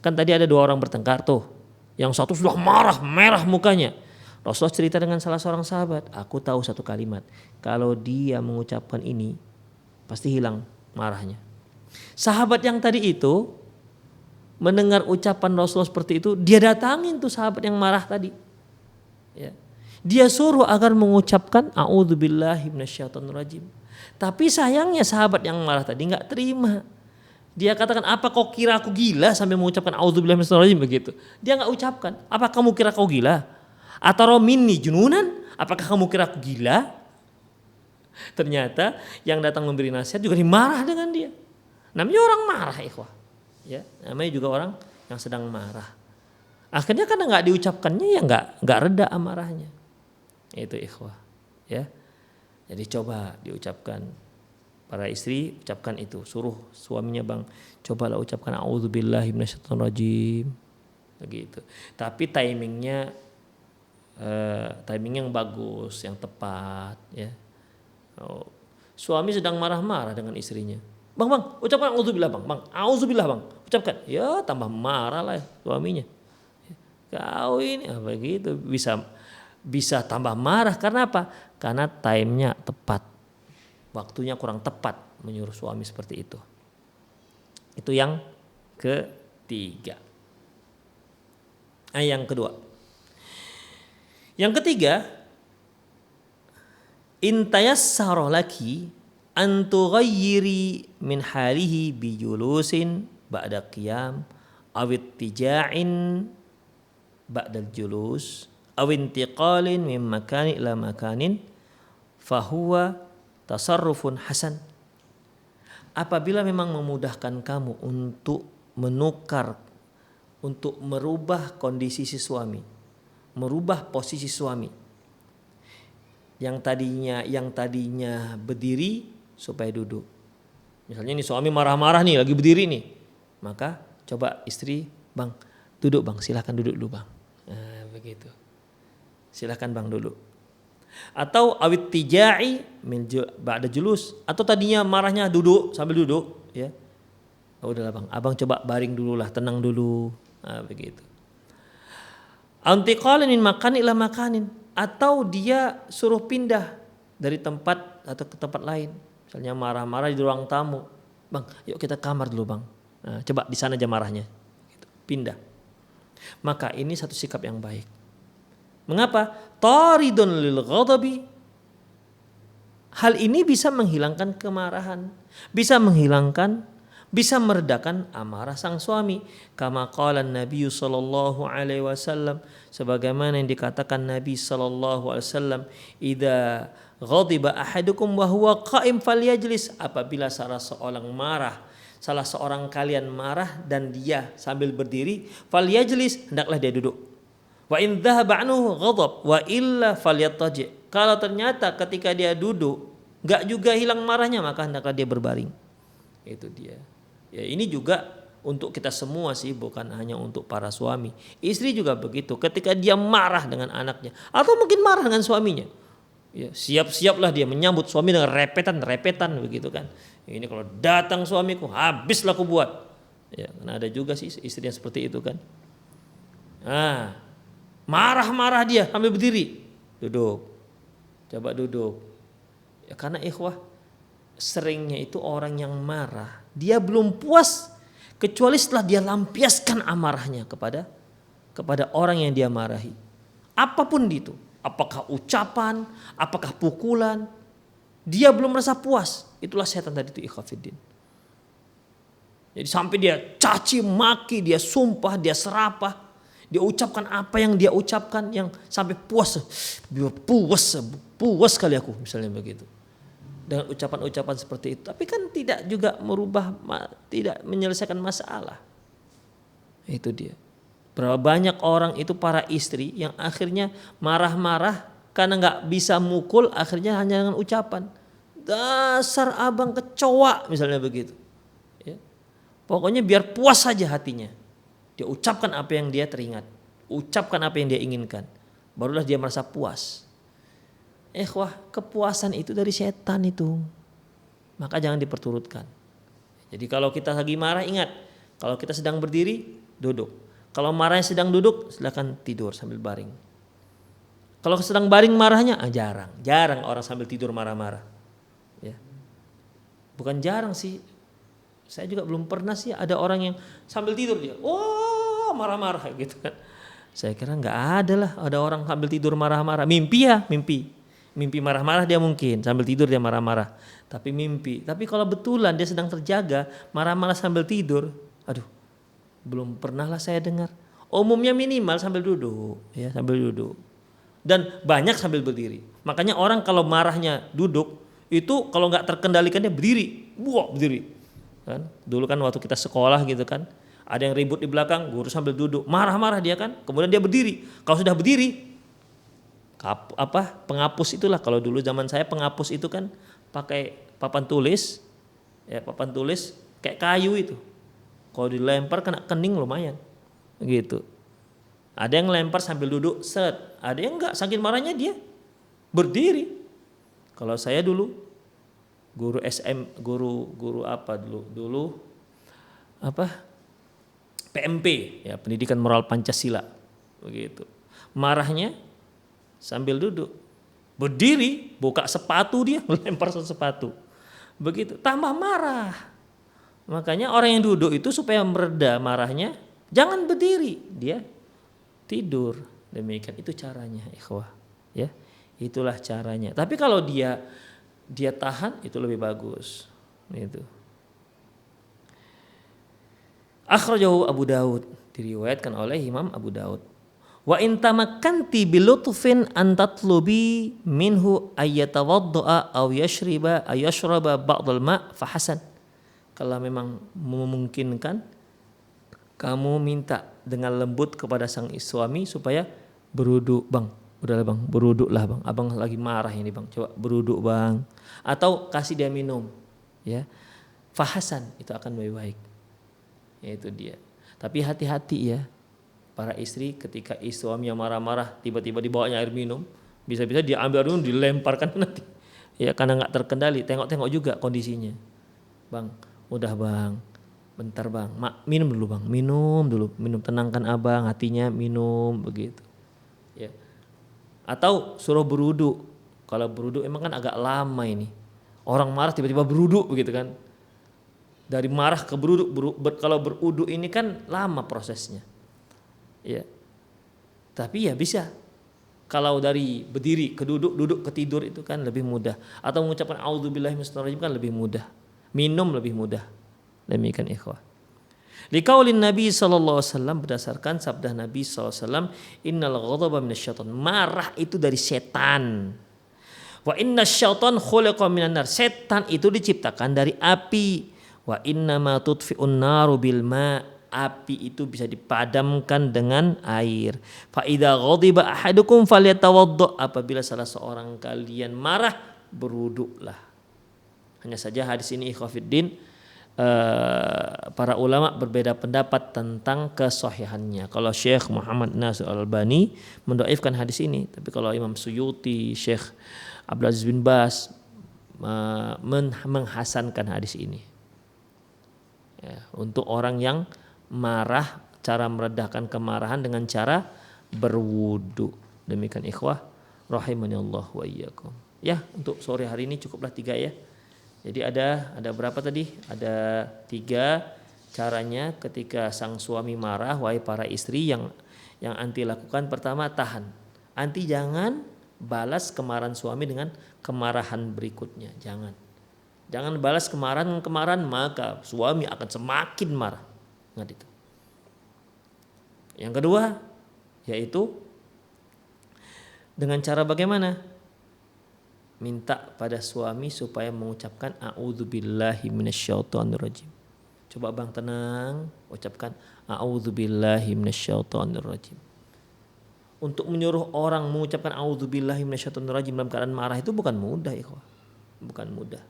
Kan tadi ada dua orang bertengkar tuh. Yang satu sudah marah, merah mukanya. Rasulullah cerita dengan salah seorang sahabat, aku tahu satu kalimat. Kalau dia mengucapkan ini, pasti hilang marahnya. Sahabat yang tadi itu mendengar ucapan Rasulullah seperti itu, dia datangin tuh sahabat yang marah tadi. Ya. Dia suruh agar mengucapkan a'udzubillahi minasyaitonir rajim. Tapi sayangnya sahabat yang marah tadi enggak terima. Dia katakan, apa kau kira aku gila sampai mengucapkan a'udzubillahi minasyaitonir rajim begitu. Dia enggak ucapkan. Apa kamu kira kau gila? Atau minni jununan? Apakah kamu kira aku gila? Ternyata yang datang memberi nasihat juga dimarah dengan dia. Namanya orang marah, ikhwah. Ya, namanya juga orang yang sedang marah. Akhirnya karena nggak diucapkannya, ya nggak reda amarahnya. Itu ikhwah, ya. Jadi coba diucapkan, para istri ucapkan itu, suruh suaminya, bang cobalah ucapkan a'udzubillahi minasyaitonirrajim begitu. Tapi timing yang bagus, yang tepat ya. Suami sedang marah-marah dengan istrinya, bang ucapkan a'udzubillah, bang a'udzubillah, bang ucapkan, ya tambah marah lah suaminya. Kau ini apa gitu, bisa tambah marah karena apa? Karena timenya tepat, waktunya kurang tepat menyuruh suami seperti itu. Itu yang ketiga. Yang kedua. Yang ketiga, intayassara laki an tughayyiri min halihi bi julusin ba'da qiyam aw ittija'in ba'da julus aw intiqalin min makani ila makanin fahuwa tasarrufun hasan. Apabila memang memudahkan kamu untuk menukar, untuk merubah kondisi si suami, merubah posisi suami, yang tadinya berdiri supaya duduk. Misalnya nih suami marah-marah nih, lagi berdiri nih, maka coba istri, bang duduk, bang silahkan duduk dulu, bang. Nah, begitu. Silahkan bang duduk. Atau awit tijai ba'da julus, atau tadinya marahnya duduk sambil duduk ya. Oh, udahlah bang, abang coba baring dulu lah, tenang dulu. Nah, begitu. Antiqalin min makanin ila makanin, atau dia suruh pindah dari tempat atau ke tempat lain. Misalnya marah-marah di ruang tamu, bang yuk kita kamar dulu bang. Nah, coba di sana aja marahnya. Pindah. Maka ini satu sikap yang baik. Mengapa? Taridun lil ghadabi. Hal ini bisa menghilangkan kemarahan, bisa meredakan amarah sang suami. Kama qala Nabi sallallahu alaihi wasallam, sebagaimana yang dikatakan Nabi sallallahu alaihi wasallam, idza ghadiba ahadukum wa huwa qa'im falyajlis. Apabila salah seorang kalian marah dan dia sambil berdiri, falyajlis, hendaklah dia duduk. Wa in dhahaba anhu ghadab wa illa falyattaji. Kalau ternyata ketika dia duduk enggak juga hilang marahnya, maka hendaklah dia berbaring. Itu dia. Ya, ini juga untuk kita semua sih, bukan hanya untuk para suami. Istri juga begitu. Ketika dia marah dengan anaknya atau mungkin marah dengan suaminya, ya, siap-siaplah dia menyambut suami dengan repetan begitu kan. Ini kalau datang suamiku, habislah aku buat. Ya, karena ada juga sih istri yang seperti itu kan. Nah, marah-marah dia sambil berdiri, duduk, coba duduk. Ya, karena ikhwah, seringnya itu orang yang marah, dia belum puas kecuali setelah dia lampiaskan amarahnya kepada orang yang dia marahi. Apapun itu, apakah ucapan, apakah pukulan, dia belum merasa puas. Itulah setan tadi itu, ikhwafiddin. Jadi sampai dia caci maki, dia sumpah, dia serapah, dia ucapkan apa yang dia ucapkan yang sampai puas kali aku, misalnya begitu. Dengan ucapan-ucapan seperti itu, tapi kan tidak juga tidak menyelesaikan masalah. Itu dia. Berapa banyak orang itu para istri yang akhirnya marah-marah karena nggak bisa mukul, akhirnya hanya dengan ucapan, dasar abang kecoa, misalnya begitu. Ya. Pokoknya biar puas saja hatinya. Dia ucapkan apa yang dia teringat, ucapkan apa yang dia inginkan, barulah dia merasa puas. Wah, kepuasan itu dari setan itu. Maka jangan diperturutkan. Jadi kalau kita lagi marah, ingat, kalau kita sedang berdiri, duduk. Kalau marahnya sedang duduk, silakan tidur sambil baring. Kalau sedang baring marahnya, jarang orang sambil tidur marah-marah. Ya. Bukan jarang sih. Saya juga belum pernah sih ada orang yang sambil tidur dia, marah-marah gitu kan. Saya kira nggak ada lah, ada orang sambil tidur marah-marah. Mimpi marah-marah dia mungkin, sambil tidur dia marah-marah. Tapi mimpi. Tapi kalau betulan dia sedang terjaga, marah-marah sambil tidur, aduh, belum pernah lah saya dengar. Umumnya minimal sambil duduk, ya sambil duduk. Dan banyak sambil berdiri. Makanya orang kalau marahnya duduk, itu kalau nggak terkendalikan dia berdiri, berdiri. Kan? Dulu kan waktu kita sekolah gitu kan, ada yang ribut di belakang, guru sambil duduk, marah-marah dia kan, kemudian dia berdiri. Kalau sudah berdiri, penghapus itulah. Kalau dulu zaman saya penghapus itu kan pakai papan tulis kayak kayu itu. Kalau dilempar kena kening lumayan. Gitu. Ada yang lempar sambil duduk, ada yang enggak, saking marahnya dia berdiri. Kalau saya dulu guru PMP ya, pendidikan moral Pancasila begitu. Marahnya sambil duduk, berdiri, buka sepatu dia, melempar sepatu. Begitu, tambah marah. Makanya orang yang duduk itu supaya mereda marahnya, jangan berdiri, dia tidur. Demikian itu caranya, ikhwah. Ya, itulah caranya. Tapi kalau dia tahan itu lebih bagus. Itu. Akhrajahu Abu Daud, diriwayatkan oleh Imam Abu Daud. Wa in tamakkanti bilutfin an tatlubi minhu ayyatawaddaa aw yashraba ba'dal ma' fa hasan. Kalau memang memungkinkan, kamu minta dengan lembut kepada sang suami supaya berwudu, Bang. Udahlah Bang, berwuduklah Bang. Abang lagi marah ini Bang. Coba berwuduk Bang. Atau kasih dia minum. Ya. Fa hasan, itu akan lebih baik. Itu dia. Tapi hati-hati ya, para istri ketika suami yang marah-marah tiba-tiba dibawanya air minum, bisa-bisa dia ambil air minum dilemparkan nanti. Ya karena nggak terkendali, tengok-tengok juga kondisinya. Bang, udah Bang, bentar Bang, minum dulu Bang, minum tenangkan Abang hatinya, minum begitu. Ya. Atau suruh berwudu. Kalau berwudu emang kan agak lama ini. Orang marah tiba-tiba berwudu begitu kan. Dari marah ke berwudu, kalau berwudu ini kan lama prosesnya. Ya. Tapi ya bisa. Kalau dari berdiri ke duduk ke tidur itu kan lebih mudah. Atau mengucapkan a'udzubillahi minasyaitonir rajim kan lebih mudah. Minum lebih mudah. Demikian ikhwah. Liqaulin Nabi sallallahu alaihi wasallam, berdasarkan sabda Nabi sallallahu alaihi wasallam, innal ghadaba minasyaiton. Marah itu dari setan. Wa innasyaiton khuliqa minan nar. Setan itu diciptakan dari api. Wa innama tudfi'un naru bil ma'. Api itu bisa dipadamkan dengan air. Fa idza ghadiba ahadukum falyatawaddo. Apabila salah seorang kalian marah, berwuduklah. Hanya saja hadis ini ikhwafiddin, para ulama berbeda pendapat tentang kesahihannya. Kalau Syekh Muhammad Nasir Al-Albani mendhaifkan hadis ini, tapi kalau Imam Suyuti, Syekh Abdul Aziz bin Baz menghasankan hadis ini. Ya, untuk orang yang marah, cara meredakan kemarahan dengan cara berwudu. Demikian ikhwah rahimanillah wa iyyakum. Ya, untuk sore hari ini cukuplah 3 ya. Jadi ada berapa tadi? Ada 3 caranya ketika sang suami marah. Wahai para istri, yang anti lakukan, pertama tahan. Anti jangan balas kemarahan suami dengan kemarahan berikutnya. Jangan balas kemarahan, maka suami akan semakin marah. Ingat itu. Yang kedua yaitu dengan cara bagaimana? Minta pada suami supaya mengucapkan a'udzubillahi minasyaitonir rajim. Coba Bang tenang, ucapkan a'udzubillahi minasyaitonir rajim. Untuk menyuruh orang mengucapkan a'udzubillahi minasyaitonir rajim dalam keadaan marah itu bukan mudah, ikhwah. Bukan mudah.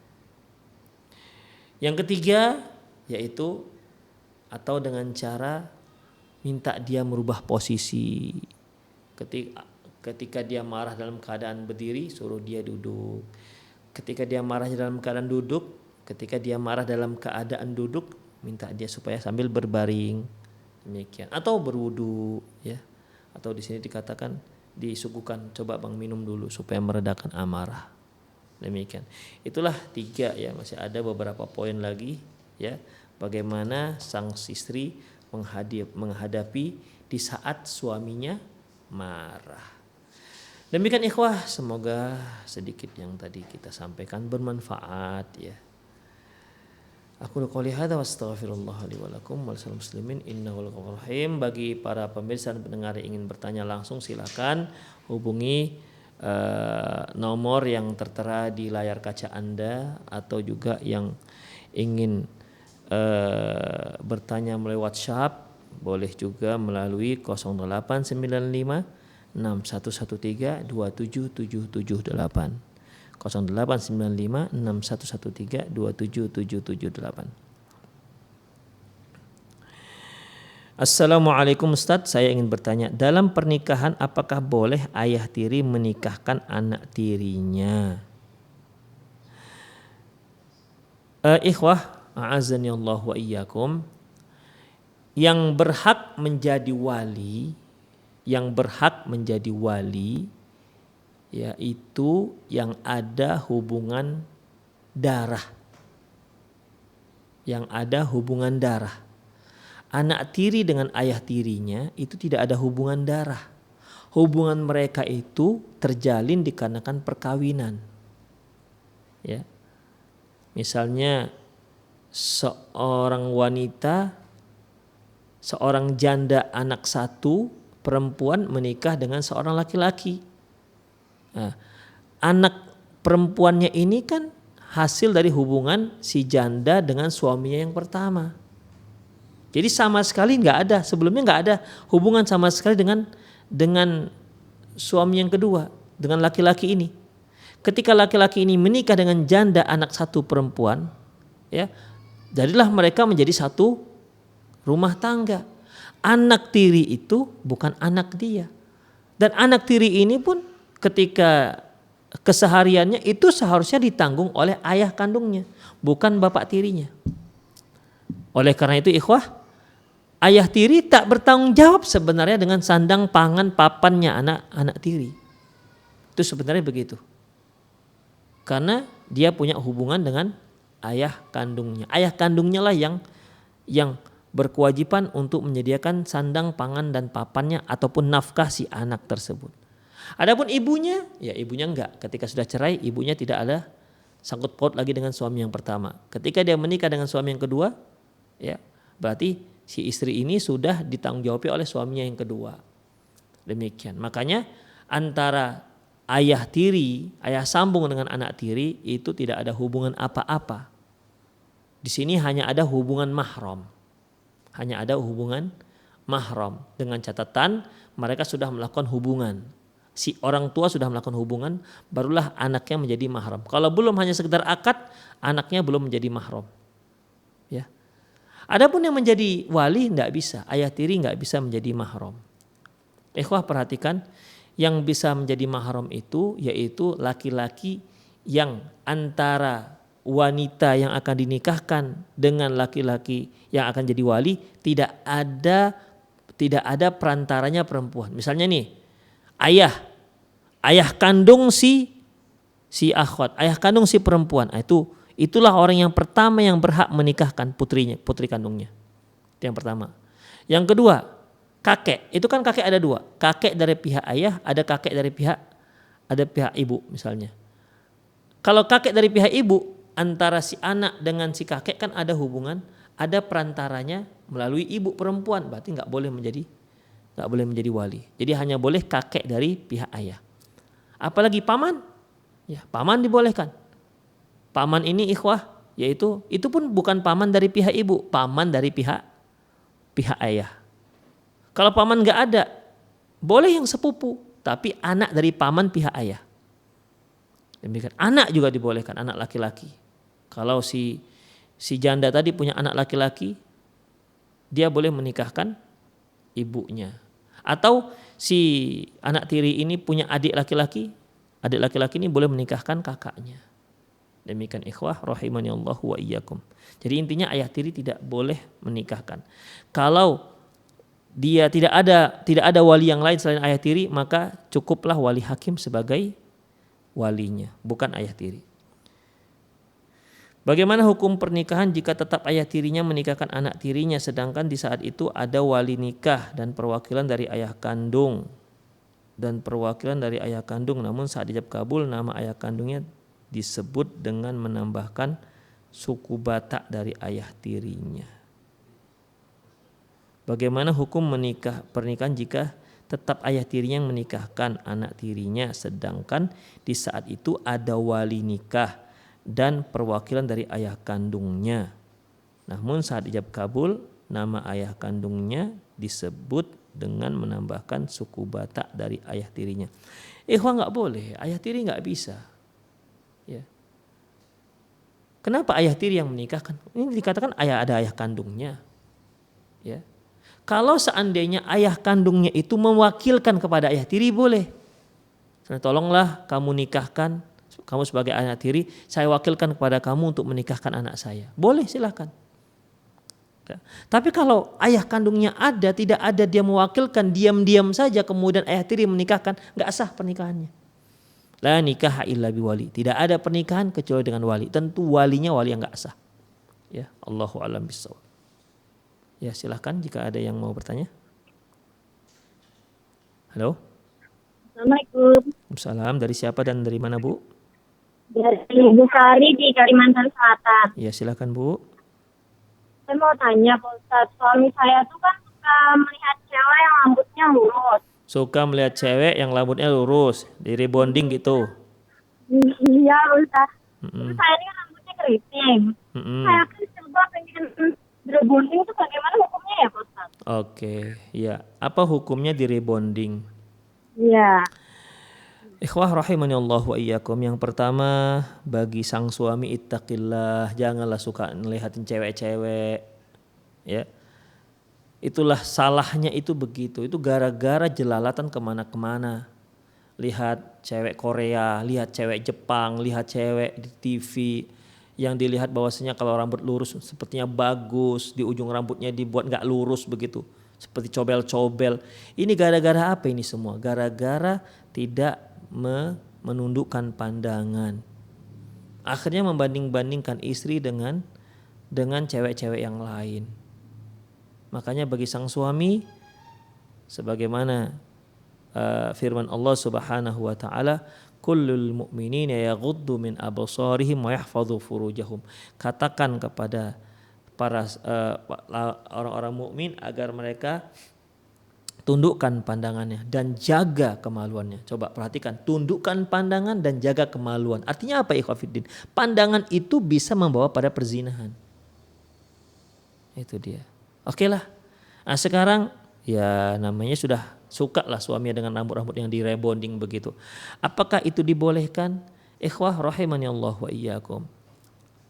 Yang ketiga yaitu atau dengan cara minta dia merubah posisi. Ketika dia marah dalam keadaan berdiri, suruh dia duduk. Ketika dia marah dalam keadaan duduk, minta dia supaya sambil berbaring. Demikian. Atau berwudu, ya. Atau di sini dikatakan disuguhkan, coba Bang minum dulu supaya meredakan amarah. Demikian. Itulah 3 ya, masih ada beberapa poin lagi ya. Bagaimana sang istri menghadapi di saat suaminya marah. Demikian ikhwah, semoga sedikit yang tadi kita sampaikan bermanfaat ya. Aku qouli hadza wa astaghfirullah li wa lakum wa lisal muslimin innahu ghafurur rahim. Bagi para pemirsa dan pendengar yang ingin bertanya langsung, silakan hubungi nomor yang tertera di layar kaca Anda, atau juga yang ingin bertanya melalui WhatsApp boleh juga melalui 0895 6113 27778. 0895 6113 27778. Assalamualaikum Ustadz, saya ingin bertanya, dalam pernikahan apakah boleh ayah tiri menikahkan anak tirinya? Ikhwah, a'azani Allah wa iyyakum, yang berhak menjadi wali, yaitu yang ada hubungan darah. Anak tiri dengan ayah tirinya itu tidak ada hubungan darah. Hubungan mereka itu terjalin dikarenakan perkawinan. Ya. Misalnya seorang wanita, seorang janda anak satu perempuan menikah dengan seorang laki-laki. Nah, anak perempuannya ini kan hasil dari hubungan si janda dengan suaminya yang pertama. Jadi sama sekali sebelumnya nggak ada hubungan sama sekali dengan suami yang kedua, dengan laki-laki ini. Ketika laki-laki ini menikah dengan janda anak satu perempuan, ya, jadilah mereka menjadi satu rumah tangga. Anak tiri itu bukan anak dia. Dan anak tiri ini pun ketika kesehariannya itu seharusnya ditanggung oleh ayah kandungnya, bukan bapak tirinya. Oleh karena itu ikhwah, ayah tiri tak bertanggung jawab sebenarnya dengan sandang pangan papannya anak tiri. Itu sebenarnya begitu. Karena dia punya hubungan dengan ayah kandungnya. Ayah kandungnya lah yang berkewajiban untuk menyediakan sandang pangan dan papannya ataupun nafkah si anak tersebut. Adapun ibunya, ya ibunya enggak. Ketika sudah cerai, ibunya tidak ada sangkut paut lagi dengan suami yang pertama. Ketika dia menikah dengan suami yang kedua, ya berarti si istri ini sudah ditanggung-jawabi oleh suaminya yang kedua. Demikian. Makanya antara ayah tiri, ayah sambung dengan anak tiri itu tidak ada hubungan apa-apa. Di sini hanya ada hubungan mahram. Dengan catatan mereka sudah melakukan hubungan. Si orang tua sudah melakukan hubungan, barulah anaknya menjadi mahram. Kalau belum hanya sekedar akad, anaknya belum menjadi mahram. Ya. Adapun yang menjadi wali tidak bisa, ayah tiri tidak bisa menjadi mahram. Ikhwah perhatikan, yang bisa menjadi mahram itu yaitu laki-laki yang antara wanita yang akan dinikahkan dengan laki-laki yang akan jadi wali tidak ada perantaranya perempuan. Misalnya nih, ayah kandung si akhwat, ayah kandung si perempuan, itulah orang yang pertama yang berhak menikahkan putri kandungnya. Itu yang pertama. Yang kedua, kakek. Itu kan kakek ada dua. Kakek dari pihak ayah, ada kakek dari pihak ibu misalnya. Kalau kakek dari pihak ibu, antara si anak dengan si kakek kan ada hubungan, ada perantaranya melalui ibu perempuan, berarti nggak boleh menjadi wali. Jadi hanya boleh kakek dari pihak ayah. Apalagi paman, ya paman dibolehkan. Paman ini ikhwah, yaitu itu pun bukan paman dari pihak ibu, paman dari pihak ayah. Kalau paman nggak ada, boleh yang sepupu, tapi anak dari paman pihak ayah. Demikian. Anak juga dibolehkan, anak laki-laki. Kalau si janda tadi punya anak laki-laki, dia boleh menikahkan ibunya. Atau si anak tiri ini punya adik laki-laki ini boleh menikahkan kakaknya. Demikian ikhwah rahimani Allah wa iyyakum. Jadi intinya ayah tiri tidak boleh menikahkan. Kalau dia tidak ada wali yang lain selain ayah tiri, maka cukuplah wali hakim sebagai walinya, bukan ayah tiri. Bagaimana hukum pernikahan jika tetap ayah tirinya menikahkan anak tirinya sedangkan di saat itu ada wali nikah dan perwakilan dari ayah kandung namun saat ijab kabul nama ayah kandungnya disebut dengan menambahkan suku Batak dari ayah tirinya. Bagaimana hukum pernikahan jika tetap ayah tirinya yang menikahkan anak tirinya sedangkan di saat itu ada wali nikah dan perwakilan dari ayah kandungnya. Namun saat ijab kabul nama ayah kandungnya disebut dengan menambahkan suku Batak dari ayah tirinya. Ikhwah nggak boleh, ayah tiri nggak bisa. Ya. Kenapa ayah tiri yang menikahkan? Ini dikatakan ada ayah kandungnya. Ya. Kalau seandainya ayah kandungnya itu mewakilkan kepada ayah tiri boleh. Nah, tolonglah kamu nikahkan, kamu sebagai anak tiri, saya wakilkan kepada kamu untuk menikahkan anak saya. Boleh, silahkan. Ya. Tapi kalau ayah kandungnya ada, tidak ada, dia mewakilkan, diam-diam saja kemudian ayah tiri menikahkan, nggak sah pernikahannya. La nikah illa biwali. Tidak ada pernikahan kecuali dengan wali. Tentu walinya wali yang nggak sah. Ya, Allahu a'lam bishawab. Ya, silahkan jika ada yang mau bertanya. Halo. Assalamualaikum. Salam, dari siapa dan dari mana, Bu? Dari Bu Sari di Kalimantan Selatan. Ya, silakan, Bu. Saya mau tanya Pak Ustadz, suami saya tuh kan suka melihat cewek yang rambutnya lurus. Suka melihat cewek yang rambutnya lurus, di rebonding gitu. Iya Ustadz. Terus saya ini kan rambutnya keriting. Saya kan coba pengen rebonding itu bagaimana hukumnya ya Pak Ustadz? Oke, ya. Apa hukumnya di rebonding? Iya. Ikhwah rahimani Allah wa iyyakum. Yang pertama, bagi sang suami ittaqillah, janganlah suka ngelihatin cewek-cewek. Ya. Itulah salahnya itu begitu. Itu gara-gara jelalatan kemana-kemana. Lihat cewek Korea, lihat cewek Jepang, lihat cewek di TV. Yang dilihat bahwasanya kalau rambut lurus sepertinya bagus, di ujung rambutnya dibuat gak lurus begitu. Seperti cobel-cobel. Ini gara-gara apa ini semua? Gara-gara tidak menundukkan pandangan. Akhirnya membanding-bandingkan istri dengan cewek-cewek yang lain. Makanya bagi sang suami, sebagaimana firman Allah Subhanahu wa taala, kullul mu'minina yaghuddu min absarihim wa yahfadhu furujahum. Katakan kepada para orang-orang mukmin agar mereka tundukkan pandangannya dan jaga kemaluannya. Coba perhatikan, tundukkan pandangan dan jaga kemaluan. Artinya apa ikhwafiddin? Pandangan itu bisa membawa pada perzinahan. Itu dia. Oke lah. Nah sekarang ya namanya sudah suka lah suaminya dengan rambut-rambut yang di rebonding begitu. Apakah itu dibolehkan? Ikhwah rahimani Allah wa iyyakum.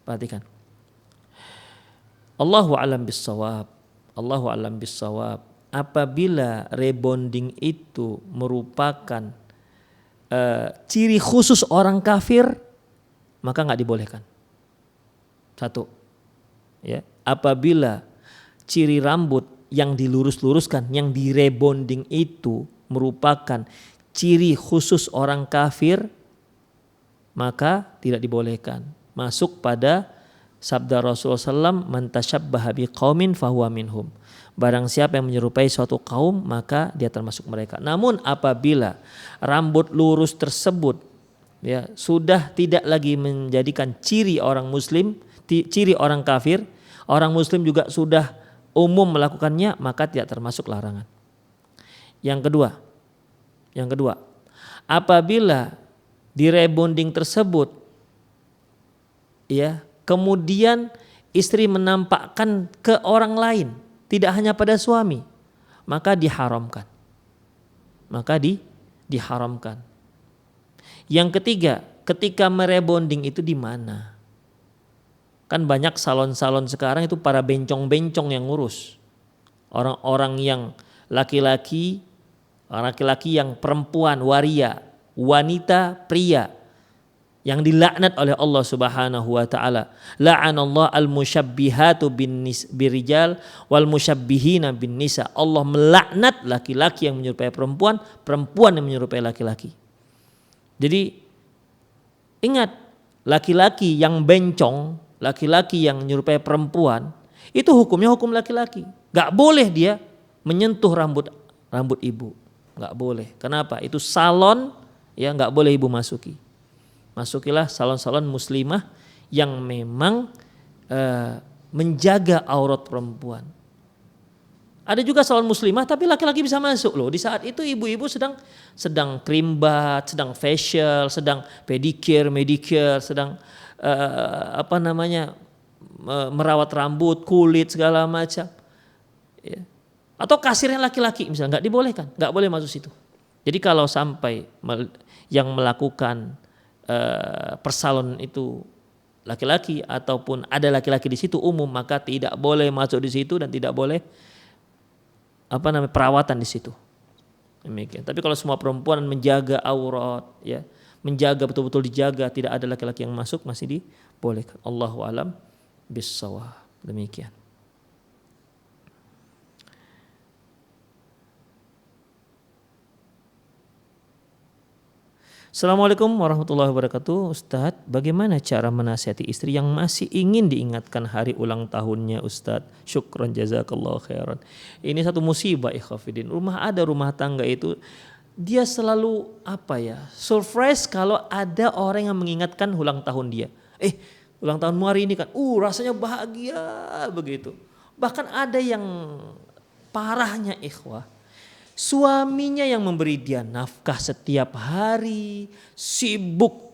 Perhatikan. Allahu a'lam bissawab. Allahu a'lam bissawab. Apabila rebonding itu merupakan ciri khusus orang kafir, maka nggak dibolehkan. Satu. Ya, apabila ciri rambut yang dilurus-luruskan, yang direbonding itu merupakan ciri khusus orang kafir, maka tidak dibolehkan. Masuk pada sabda Rasulullah SAW, man tashabbaha biqaumin fahuwa minhum. Barang siapa yang menyerupai suatu kaum, maka dia termasuk mereka. Namun apabila rambut lurus tersebut ya sudah tidak lagi menjadikan ciri orang muslim, ciri orang kafir, orang muslim juga sudah umum melakukannya, maka tidak termasuk larangan. Yang kedua, apabila di rebonding tersebut ya kemudian istri menampakkan ke orang lain, tidak hanya pada suami, maka diharamkan. Diharamkan. Yang ketiga, ketika merebonding itu di mana? Kan banyak salon-salon sekarang itu para bencong-bencong yang ngurus. Orang-orang yang laki-laki yang perempuan, waria, wanita, pria yang dilaknat oleh Allah Subhanahu wa taala. La'anallahu al-musyabbihatu birijal wal musyabbihina bin nisa. Allah melaknat laki-laki yang menyerupai perempuan, perempuan yang menyerupai laki-laki. Jadi ingat, laki-laki yang bencong, laki-laki yang menyerupai perempuan, itu hukumnya hukum laki-laki. Gak boleh dia menyentuh rambut ibu. Gak boleh. Kenapa? Itu salon, ya gak boleh ibu masuki. Masukilah salon-salon muslimah yang memang menjaga aurat perempuan. Ada juga salon muslimah tapi laki-laki bisa masuk loh. Di saat itu ibu-ibu sedang krimbat, sedang facial, sedang pedicure, medicure, sedang merawat rambut, kulit segala macam. Ya. Atau kasirnya laki-laki misalnya, nggak dibolehkan, nggak boleh masuk situ. Jadi kalau sampai yang melakukan persalon itu laki-laki ataupun ada laki-laki di situ umum, maka tidak boleh masuk di situ dan tidak boleh perawatan di situ. Demikian. Tapi kalau semua perempuan menjaga aurat, ya, menjaga betul-betul dijaga, tidak ada laki-laki yang masuk, masih dibolehkan. Allahu a'lam bissawab. Demikian. Assalamualaikum warahmatullahi wabarakatuh. Ustadz, bagaimana cara menasihati istri yang masih ingin diingatkan hari ulang tahunnya Ustadz? Syukran jazakallahu khairan. Ini satu musibah ikhwafidin. Rumah tangga itu dia selalu surprise kalau ada orang yang mengingatkan ulang tahun dia. Ulang tahunmu hari ini kan, rasanya bahagia begitu. Bahkan ada yang parahnya ikhwah. Suaminya yang memberi dia nafkah setiap hari, sibuk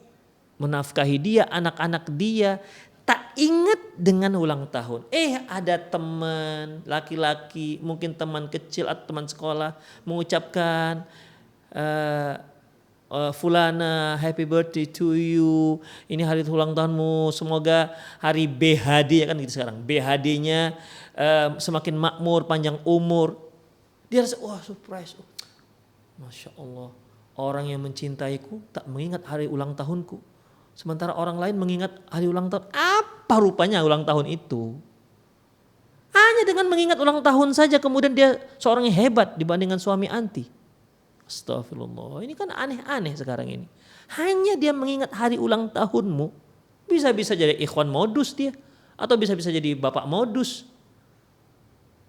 menafkahi dia, anak-anak dia, tak ingat dengan ulang tahun. Ada teman laki-laki, mungkin teman kecil atau teman sekolah mengucapkan fulana happy birthday to you, ini hari ulang tahunmu, semoga hari BHD, ya kan gitu sekarang, BHD-nya semakin makmur, panjang umur. Dia rasa, surprise. Masya Allah, orang yang mencintaiku tak mengingat hari ulang tahunku. Sementara orang lain mengingat hari ulang tahun. Apa rupanya ulang tahun itu? Hanya dengan mengingat ulang tahun saja kemudian dia seorang yang hebat dibandingkan suami anti. Astagfirullah, ini kan aneh-aneh sekarang ini. Hanya dia mengingat hari ulang tahunmu. Bisa-bisa jadi ikhwan modus dia. Atau bisa-bisa jadi bapak modus.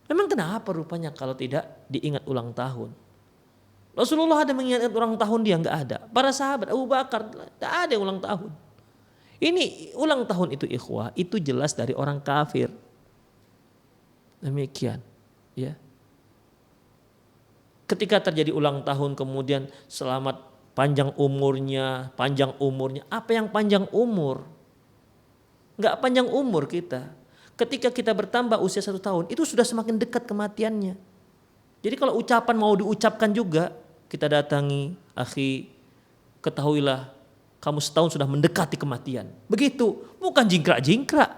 Memang kenapa rupanya kalau tidak diingat ulang tahun? Rasulullah ada mengingat ulang tahun dia, enggak ada. Para sahabat Abu Bakar tidak ada yang ulang tahun. Ini ulang tahun itu ikhwah, itu jelas dari orang kafir. Demikian, ya. Ketika terjadi ulang tahun kemudian selamat panjang umurnya, apa yang panjang umur? Enggak panjang umur kita. Ketika kita bertambah usia 1 tahun, itu sudah semakin dekat kematiannya. Jadi kalau ucapan mau diucapkan juga, kita datangi, akhi, ketahuilah kamu setahun sudah mendekati kematian. Begitu, bukan jingkrak-jingkrak.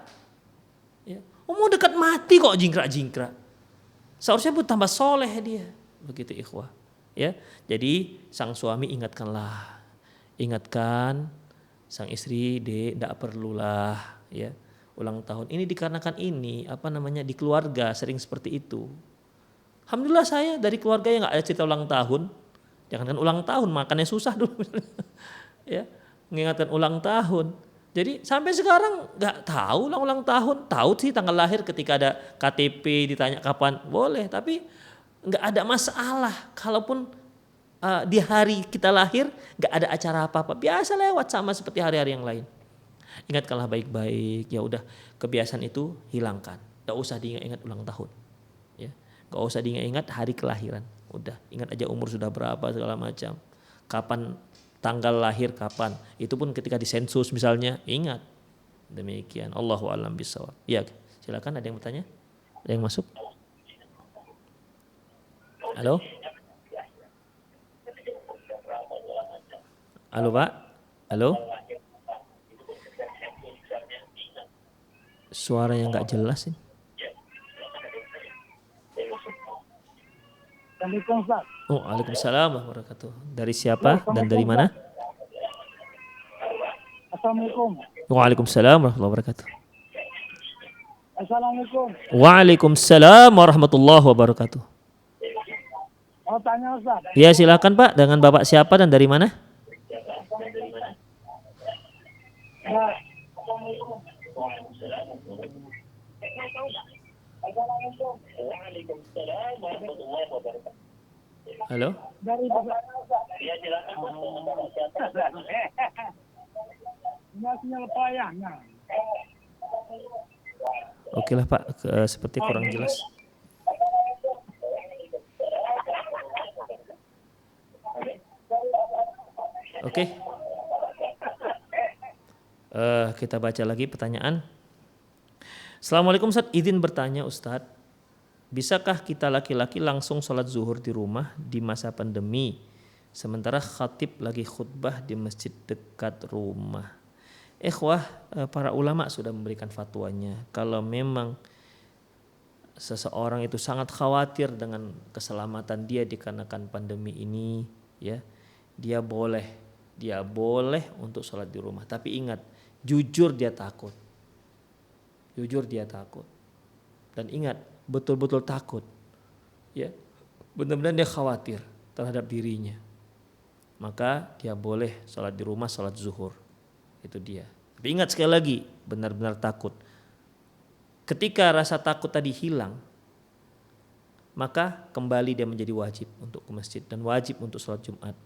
Ya. Mau dekat mati kok jingkrak-jingkrak. Seharusnya bertambah soleh dia. Begitu ikhwah. Ya. Jadi sang suami ingatkan sang istri, tidak perlulah, ya. Ulang tahun ini dikarenakan di keluarga sering seperti itu. Alhamdulillah saya dari keluarga yang nggak ada cerita ulang tahun. Jangankan ulang tahun, makannya susah dulu. Ya, mengingatkan ulang tahun. Jadi sampai sekarang nggak tahu ulang tahun. Tahu sih tanggal lahir ketika ada KTP ditanya kapan boleh, tapi nggak ada masalah. Kalaupun di hari kita lahir nggak ada acara apa-apa, biasa lewat sama seperti hari-hari yang lain. Ingatkanlah baik-baik, ya udah kebiasaan itu hilangkan. Gak usah diingat-ingat ulang tahun, ya. Gak usah diingat-ingat hari kelahiran. Udah ingat aja umur sudah berapa segala macam. Kapan tanggal lahir kapan? Itu pun ketika disensus misalnya ingat. Demikian. Allahu a'lam bishawab. Ya, silakan ada yang bertanya? Ada yang masuk? Halo? Halo Pak? Halo? Suara yang nggak jelas ini. Waalaikumsalam warahmatullahi wabarakatuh. Dari siapa dan dari mana? Assalamualaikum. Waalaikumsalam warahmatullahi wabarakatuh. Assalamualaikum. Waalaikumsalam warahmatullahi wabarakatuh. Mau tanya Ustaz? Ya silakan Pak. Dengan Bapak siapa dan dari mana? Ya. Halo. Dari Bapak. Ya silakan. Ini sinyal payahnya. Oke lah Pak, seperti kurang jelas. Oke. Kita baca lagi pertanyaan. Assalamualaikum Ustaz, izin bertanya Ustaz. bisakah kita laki-laki langsung sholat zuhur di rumah di masa pandemi sementara khatib lagi khutbah di masjid dekat rumah? Ikhwah, para ulama sudah memberikan fatwanya. Kalau memang seseorang itu sangat khawatir dengan keselamatan dia dikarenakan pandemi ini, ya, dia boleh untuk sholat di rumah. Tapi ingat, jujur dia takut. Dan ingat, betul-betul takut, ya, benar-benar dia khawatir terhadap dirinya. Maka dia boleh sholat di rumah, sholat zuhur. Itu dia. Tapi ingat sekali lagi, benar-benar takut. Ketika rasa takut tadi hilang, maka kembali dia menjadi wajib untuk ke masjid dan wajib untuk sholat Jumat.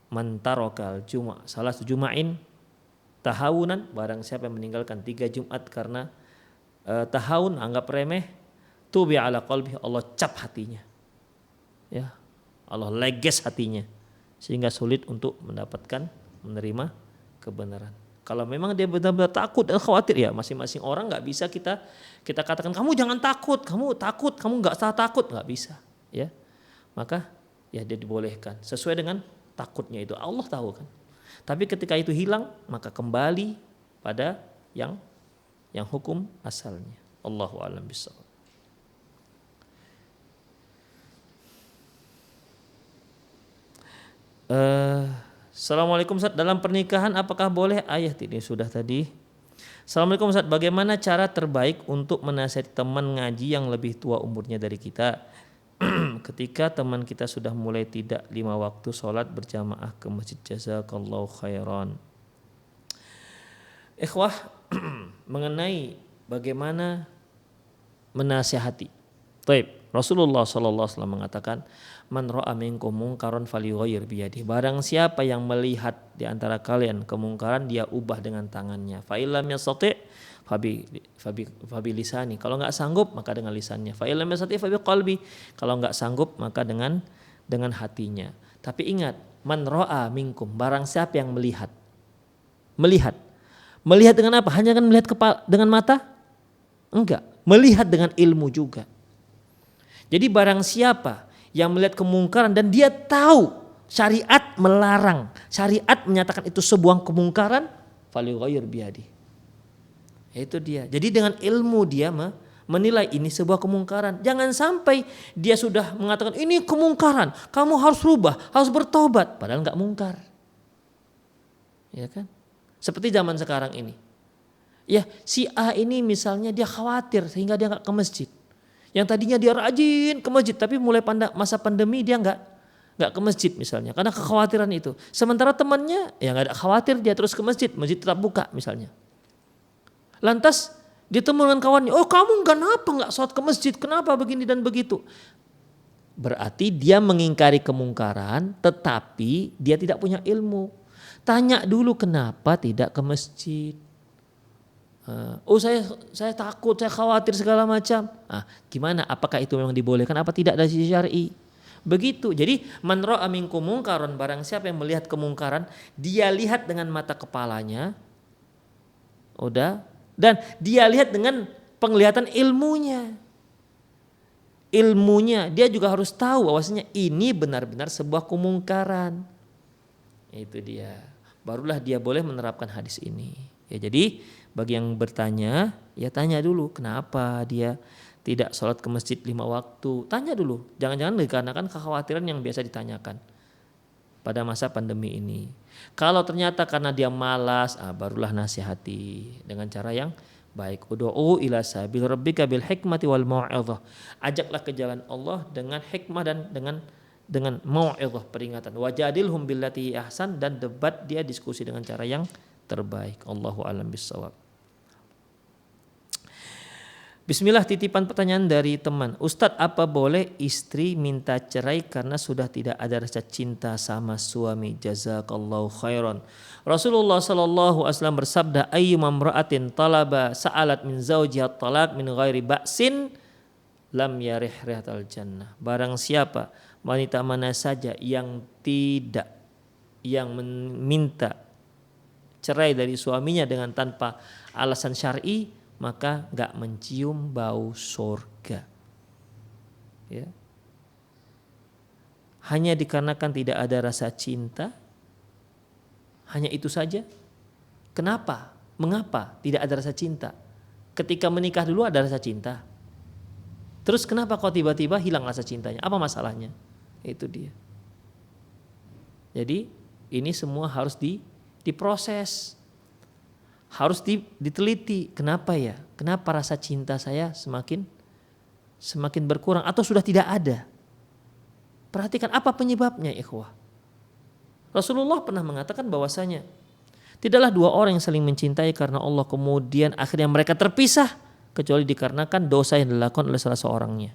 Man tarokal salah satu Juma'in tahawunan, barang siapa yang meninggalkan 3 Jumat karena tahawun, anggap remeh, tubi ala qalbi, Allah cap hatinya. Ya, Allah leges hatinya sehingga sulit untuk menerima kebenaran. Kalau memang dia benar-benar takut dan khawatir, ya masing-masing orang nggak bisa kita katakan kamu jangan takut, kamu nggak usah takut, nggak bisa, ya. Maka ya dia dibolehkan sesuai dengan takutnya itu, Allah tahu kan. Tapi ketika itu hilang, maka kembali pada yang hukum asalnya. Allahu a'lam bishawab. Assalamualaikum Ustaz, dalam pernikahan apakah boleh ayah ini sudah tadi. Assalamualaikum Ustaz, bagaimana cara terbaik untuk menasihati teman ngaji yang lebih tua umurnya dari kita ketika teman kita sudah mulai tidak 5 waktu sholat berjamaah ke masjid? Jazakallahu khairan. Ikhwah, mengenai bagaimana menasihati. Taib. Rasulullah SAW mengatakan, man ra'a minkum mungkaran falyughayyir biyadihi. Barang siapa yang melihat di antara kalian kemungkaran, dia ubah dengan tangannya. Fa illam yastati' fabi lisani. Kalau enggak sanggup maka dengan lisannya. Fa illam yastati' fabi qalbi. Kalau enggak sanggup maka dengan hatinya. Tapi ingat, man ra'a minkum, barang siapa yang melihat. Melihat dengan apa? Hanya kan melihat dengan mata? Enggak, melihat dengan ilmu juga. Jadi barang siapa yang melihat kemungkaran dan dia tahu syariat melarang, syariat menyatakan itu sebuah kemungkaran, falyughayyir biyadihi. Itu dia. Jadi dengan ilmu dia menilai ini sebuah kemungkaran. Jangan sampai dia sudah mengatakan ini kemungkaran, kamu harus rubah, harus bertobat, padahal enggak mungkar. Ya kan? Seperti zaman sekarang ini. Ya, si A ini misalnya dia khawatir sehingga dia enggak ke masjid. Yang tadinya dia rajin ke masjid, tapi mulai masa pandemi dia nggak ke masjid misalnya, karena kekhawatiran itu. Sementara temannya ya nggak ada khawatir, dia terus ke masjid tetap buka misalnya. Lantas ditemu dengan kawannya, oh kamu nggak sholat ke masjid, kenapa begini dan begitu? Berarti dia mengingkari kemungkaran, tetapi dia tidak punya ilmu. Tanya dulu kenapa tidak ke masjid. Oh saya takut, saya khawatir segala macam. Gimana? Apakah itu memang dibolehkan? Apa tidak dari sisi syar'i? Begitu. Jadi man ra'a minkum mungkaran, barang siapa yang melihat kemungkaran, dia lihat dengan mata kepalanya, dan dia lihat dengan penglihatan ilmunya. Dia juga harus tahu bahwasanya ini benar-benar sebuah kemungkaran. Itu dia. Barulah dia boleh menerapkan hadis ini. Ya, jadi bagi yang bertanya, ya tanya dulu kenapa dia tidak sholat ke masjid 5 waktu. Tanya dulu, jangan-jangan dikarenakan kekhawatiran yang biasa ditanyakan pada masa pandemi ini. Kalau ternyata karena dia malas, barulah nasihati dengan cara yang baik. Ud'u ila sabil rabbika bil hikmati wal mau'izah. Ajaklah ke jalan Allah dengan hikmah dan dengan mau'izah, peringatan. Wajadilhum billati ahsan, dan debat dia, diskusi dengan cara yang terbaik. Allahu a'lam bishawab. Bismillah, titipan pertanyaan dari teman. Ustadz, apa boleh istri minta cerai karena sudah tidak ada rasa cinta sama suami? Jazakallahu khairan. Rasulullah sallallahu alaihi wasallam bersabda, ayyuma imra'atin talaba sa'alat min zawjiha talaq min ghairi ba'sin lam yarih rihatal jannah. Barang siapa wanita mana saja yang meminta cerai dari suaminya dengan tanpa alasan syar'i, maka gak mencium bau surga. Ya. Hanya dikarenakan tidak ada rasa cinta, hanya itu saja. Kenapa? Mengapa tidak ada rasa cinta? Ketika menikah dulu ada rasa cinta. Terus kenapa kok tiba-tiba hilang rasa cintanya? Apa masalahnya? Itu dia. Jadi ini semua harus diproses. Harus diteliti. Kenapa ya? Kenapa rasa cinta saya semakin berkurang atau sudah tidak ada? Perhatikan apa penyebabnya, ikhwah. Rasulullah pernah mengatakan bahwasanya tidaklah dua orang yang saling mencintai karena Allah kemudian akhirnya mereka terpisah kecuali dikarenakan dosa yang dilakukan oleh salah seorangnya.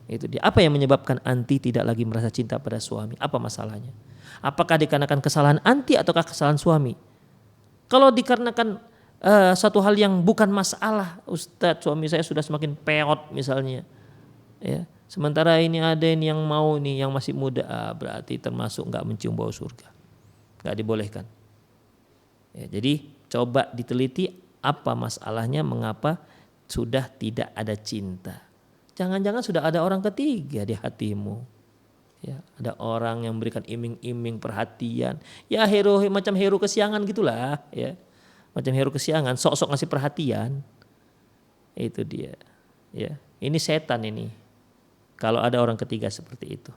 Itu dia. Apa yang menyebabkan anti tidak lagi merasa cinta pada suami? Apa masalahnya? Apakah dikarenakan kesalahan anti ataukah kesalahan suami? Kalau dikarenakan satu hal yang bukan masalah, Ustadz, suami saya sudah semakin peot misalnya, ya. Sementara ini ada yang mau nih yang masih muda, berarti termasuk nggak mencium bau surga, nggak dibolehkan. Ya, jadi coba diteliti apa masalahnya, mengapa sudah tidak ada cinta. Jangan-jangan sudah ada orang ketiga di hatimu. Ya, ada orang yang memberikan iming-iming perhatian. Ya macam hero kesiangan gitulah, ya. Macam hero kesiangan, sok-sok ngasih perhatian. Itu dia. Ya, ini setan ini. Kalau ada orang ketiga seperti itu,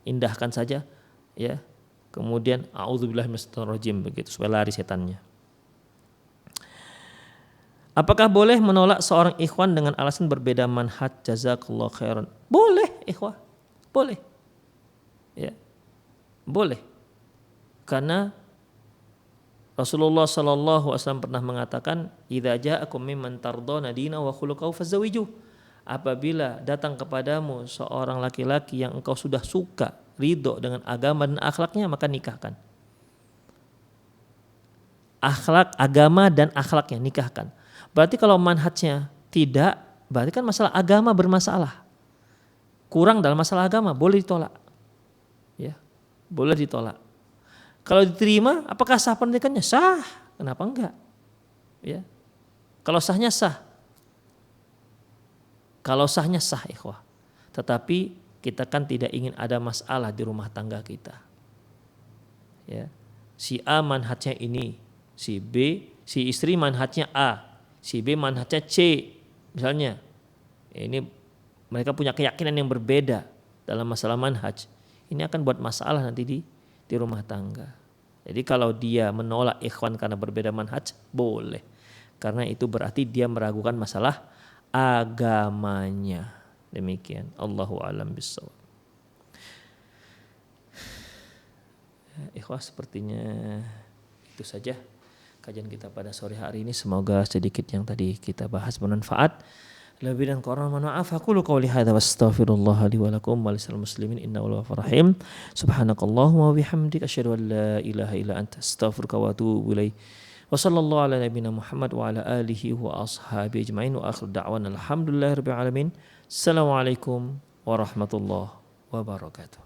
indahkan saja, ya. Kemudian a'udzubillahi minasyaitonirrajim begitu supaya lari setannya. Apakah boleh menolak seorang ikhwan dengan alasan berbeda manhaj? Jazakallahu khairan. Boleh, ikhwah. Boleh. Ya. Boleh. Karena Rasulullah sallallahu alaihi wasallam pernah mengatakan, "Idza ja'akum mimman tardawna dinahu wa khuluquhu fazawwijuh." Apabila datang kepadamu seorang laki-laki yang engkau sudah suka, ridho dengan agama dan akhlaknya, maka nikahkan. Akhlak, agama dan akhlaknya nikahkan. Berarti kalau manhajnya tidak, berarti kan masalah agama bermasalah. Kurang dalam masalah agama, boleh ditolak. Ya, boleh ditolak. Kalau diterima, apakah sah pernikahannya? Sah. Kenapa enggak? Ya. Kalau sahnya sah. Kalau sahnya sah, ikhwah. Tetapi kita kan tidak ingin ada masalah di rumah tangga kita. Ya. Si A manhajnya ini, si B, si istri manhajnya A, si B manhajnya C. Misalnya, ini mereka punya keyakinan yang berbeda dalam masalah manhaj. Ini akan buat masalah nanti di rumah tangga. Jadi kalau dia menolak ikhwan karena berbeda manhaj, boleh. Karena itu berarti dia meragukan masalah agamanya. Demikian. Allahu a'lam bishawab. Ikhwah, sepertinya itu saja kajian kita pada sore hari ini. Semoga sedikit yang tadi kita bahas bermanfaat. Lebih dan kurang mohon maaf. Aku qouli hadza wastaghfirullah li wa lakum wa lisal muslimin innahu ghafurur rahim. Subhanakallahumma wa bihamdika asyhadu an la ilaha illa anta astaghfiruka wa atubu ilaik. Wa sallallahu ala nabiyyina Muhammad wa ala alihi wa ashabihi ajmain wa akhir da'wana alhamdulillahirabbil alamin. Assalamualaikum warahmatullahi wabarakatuh.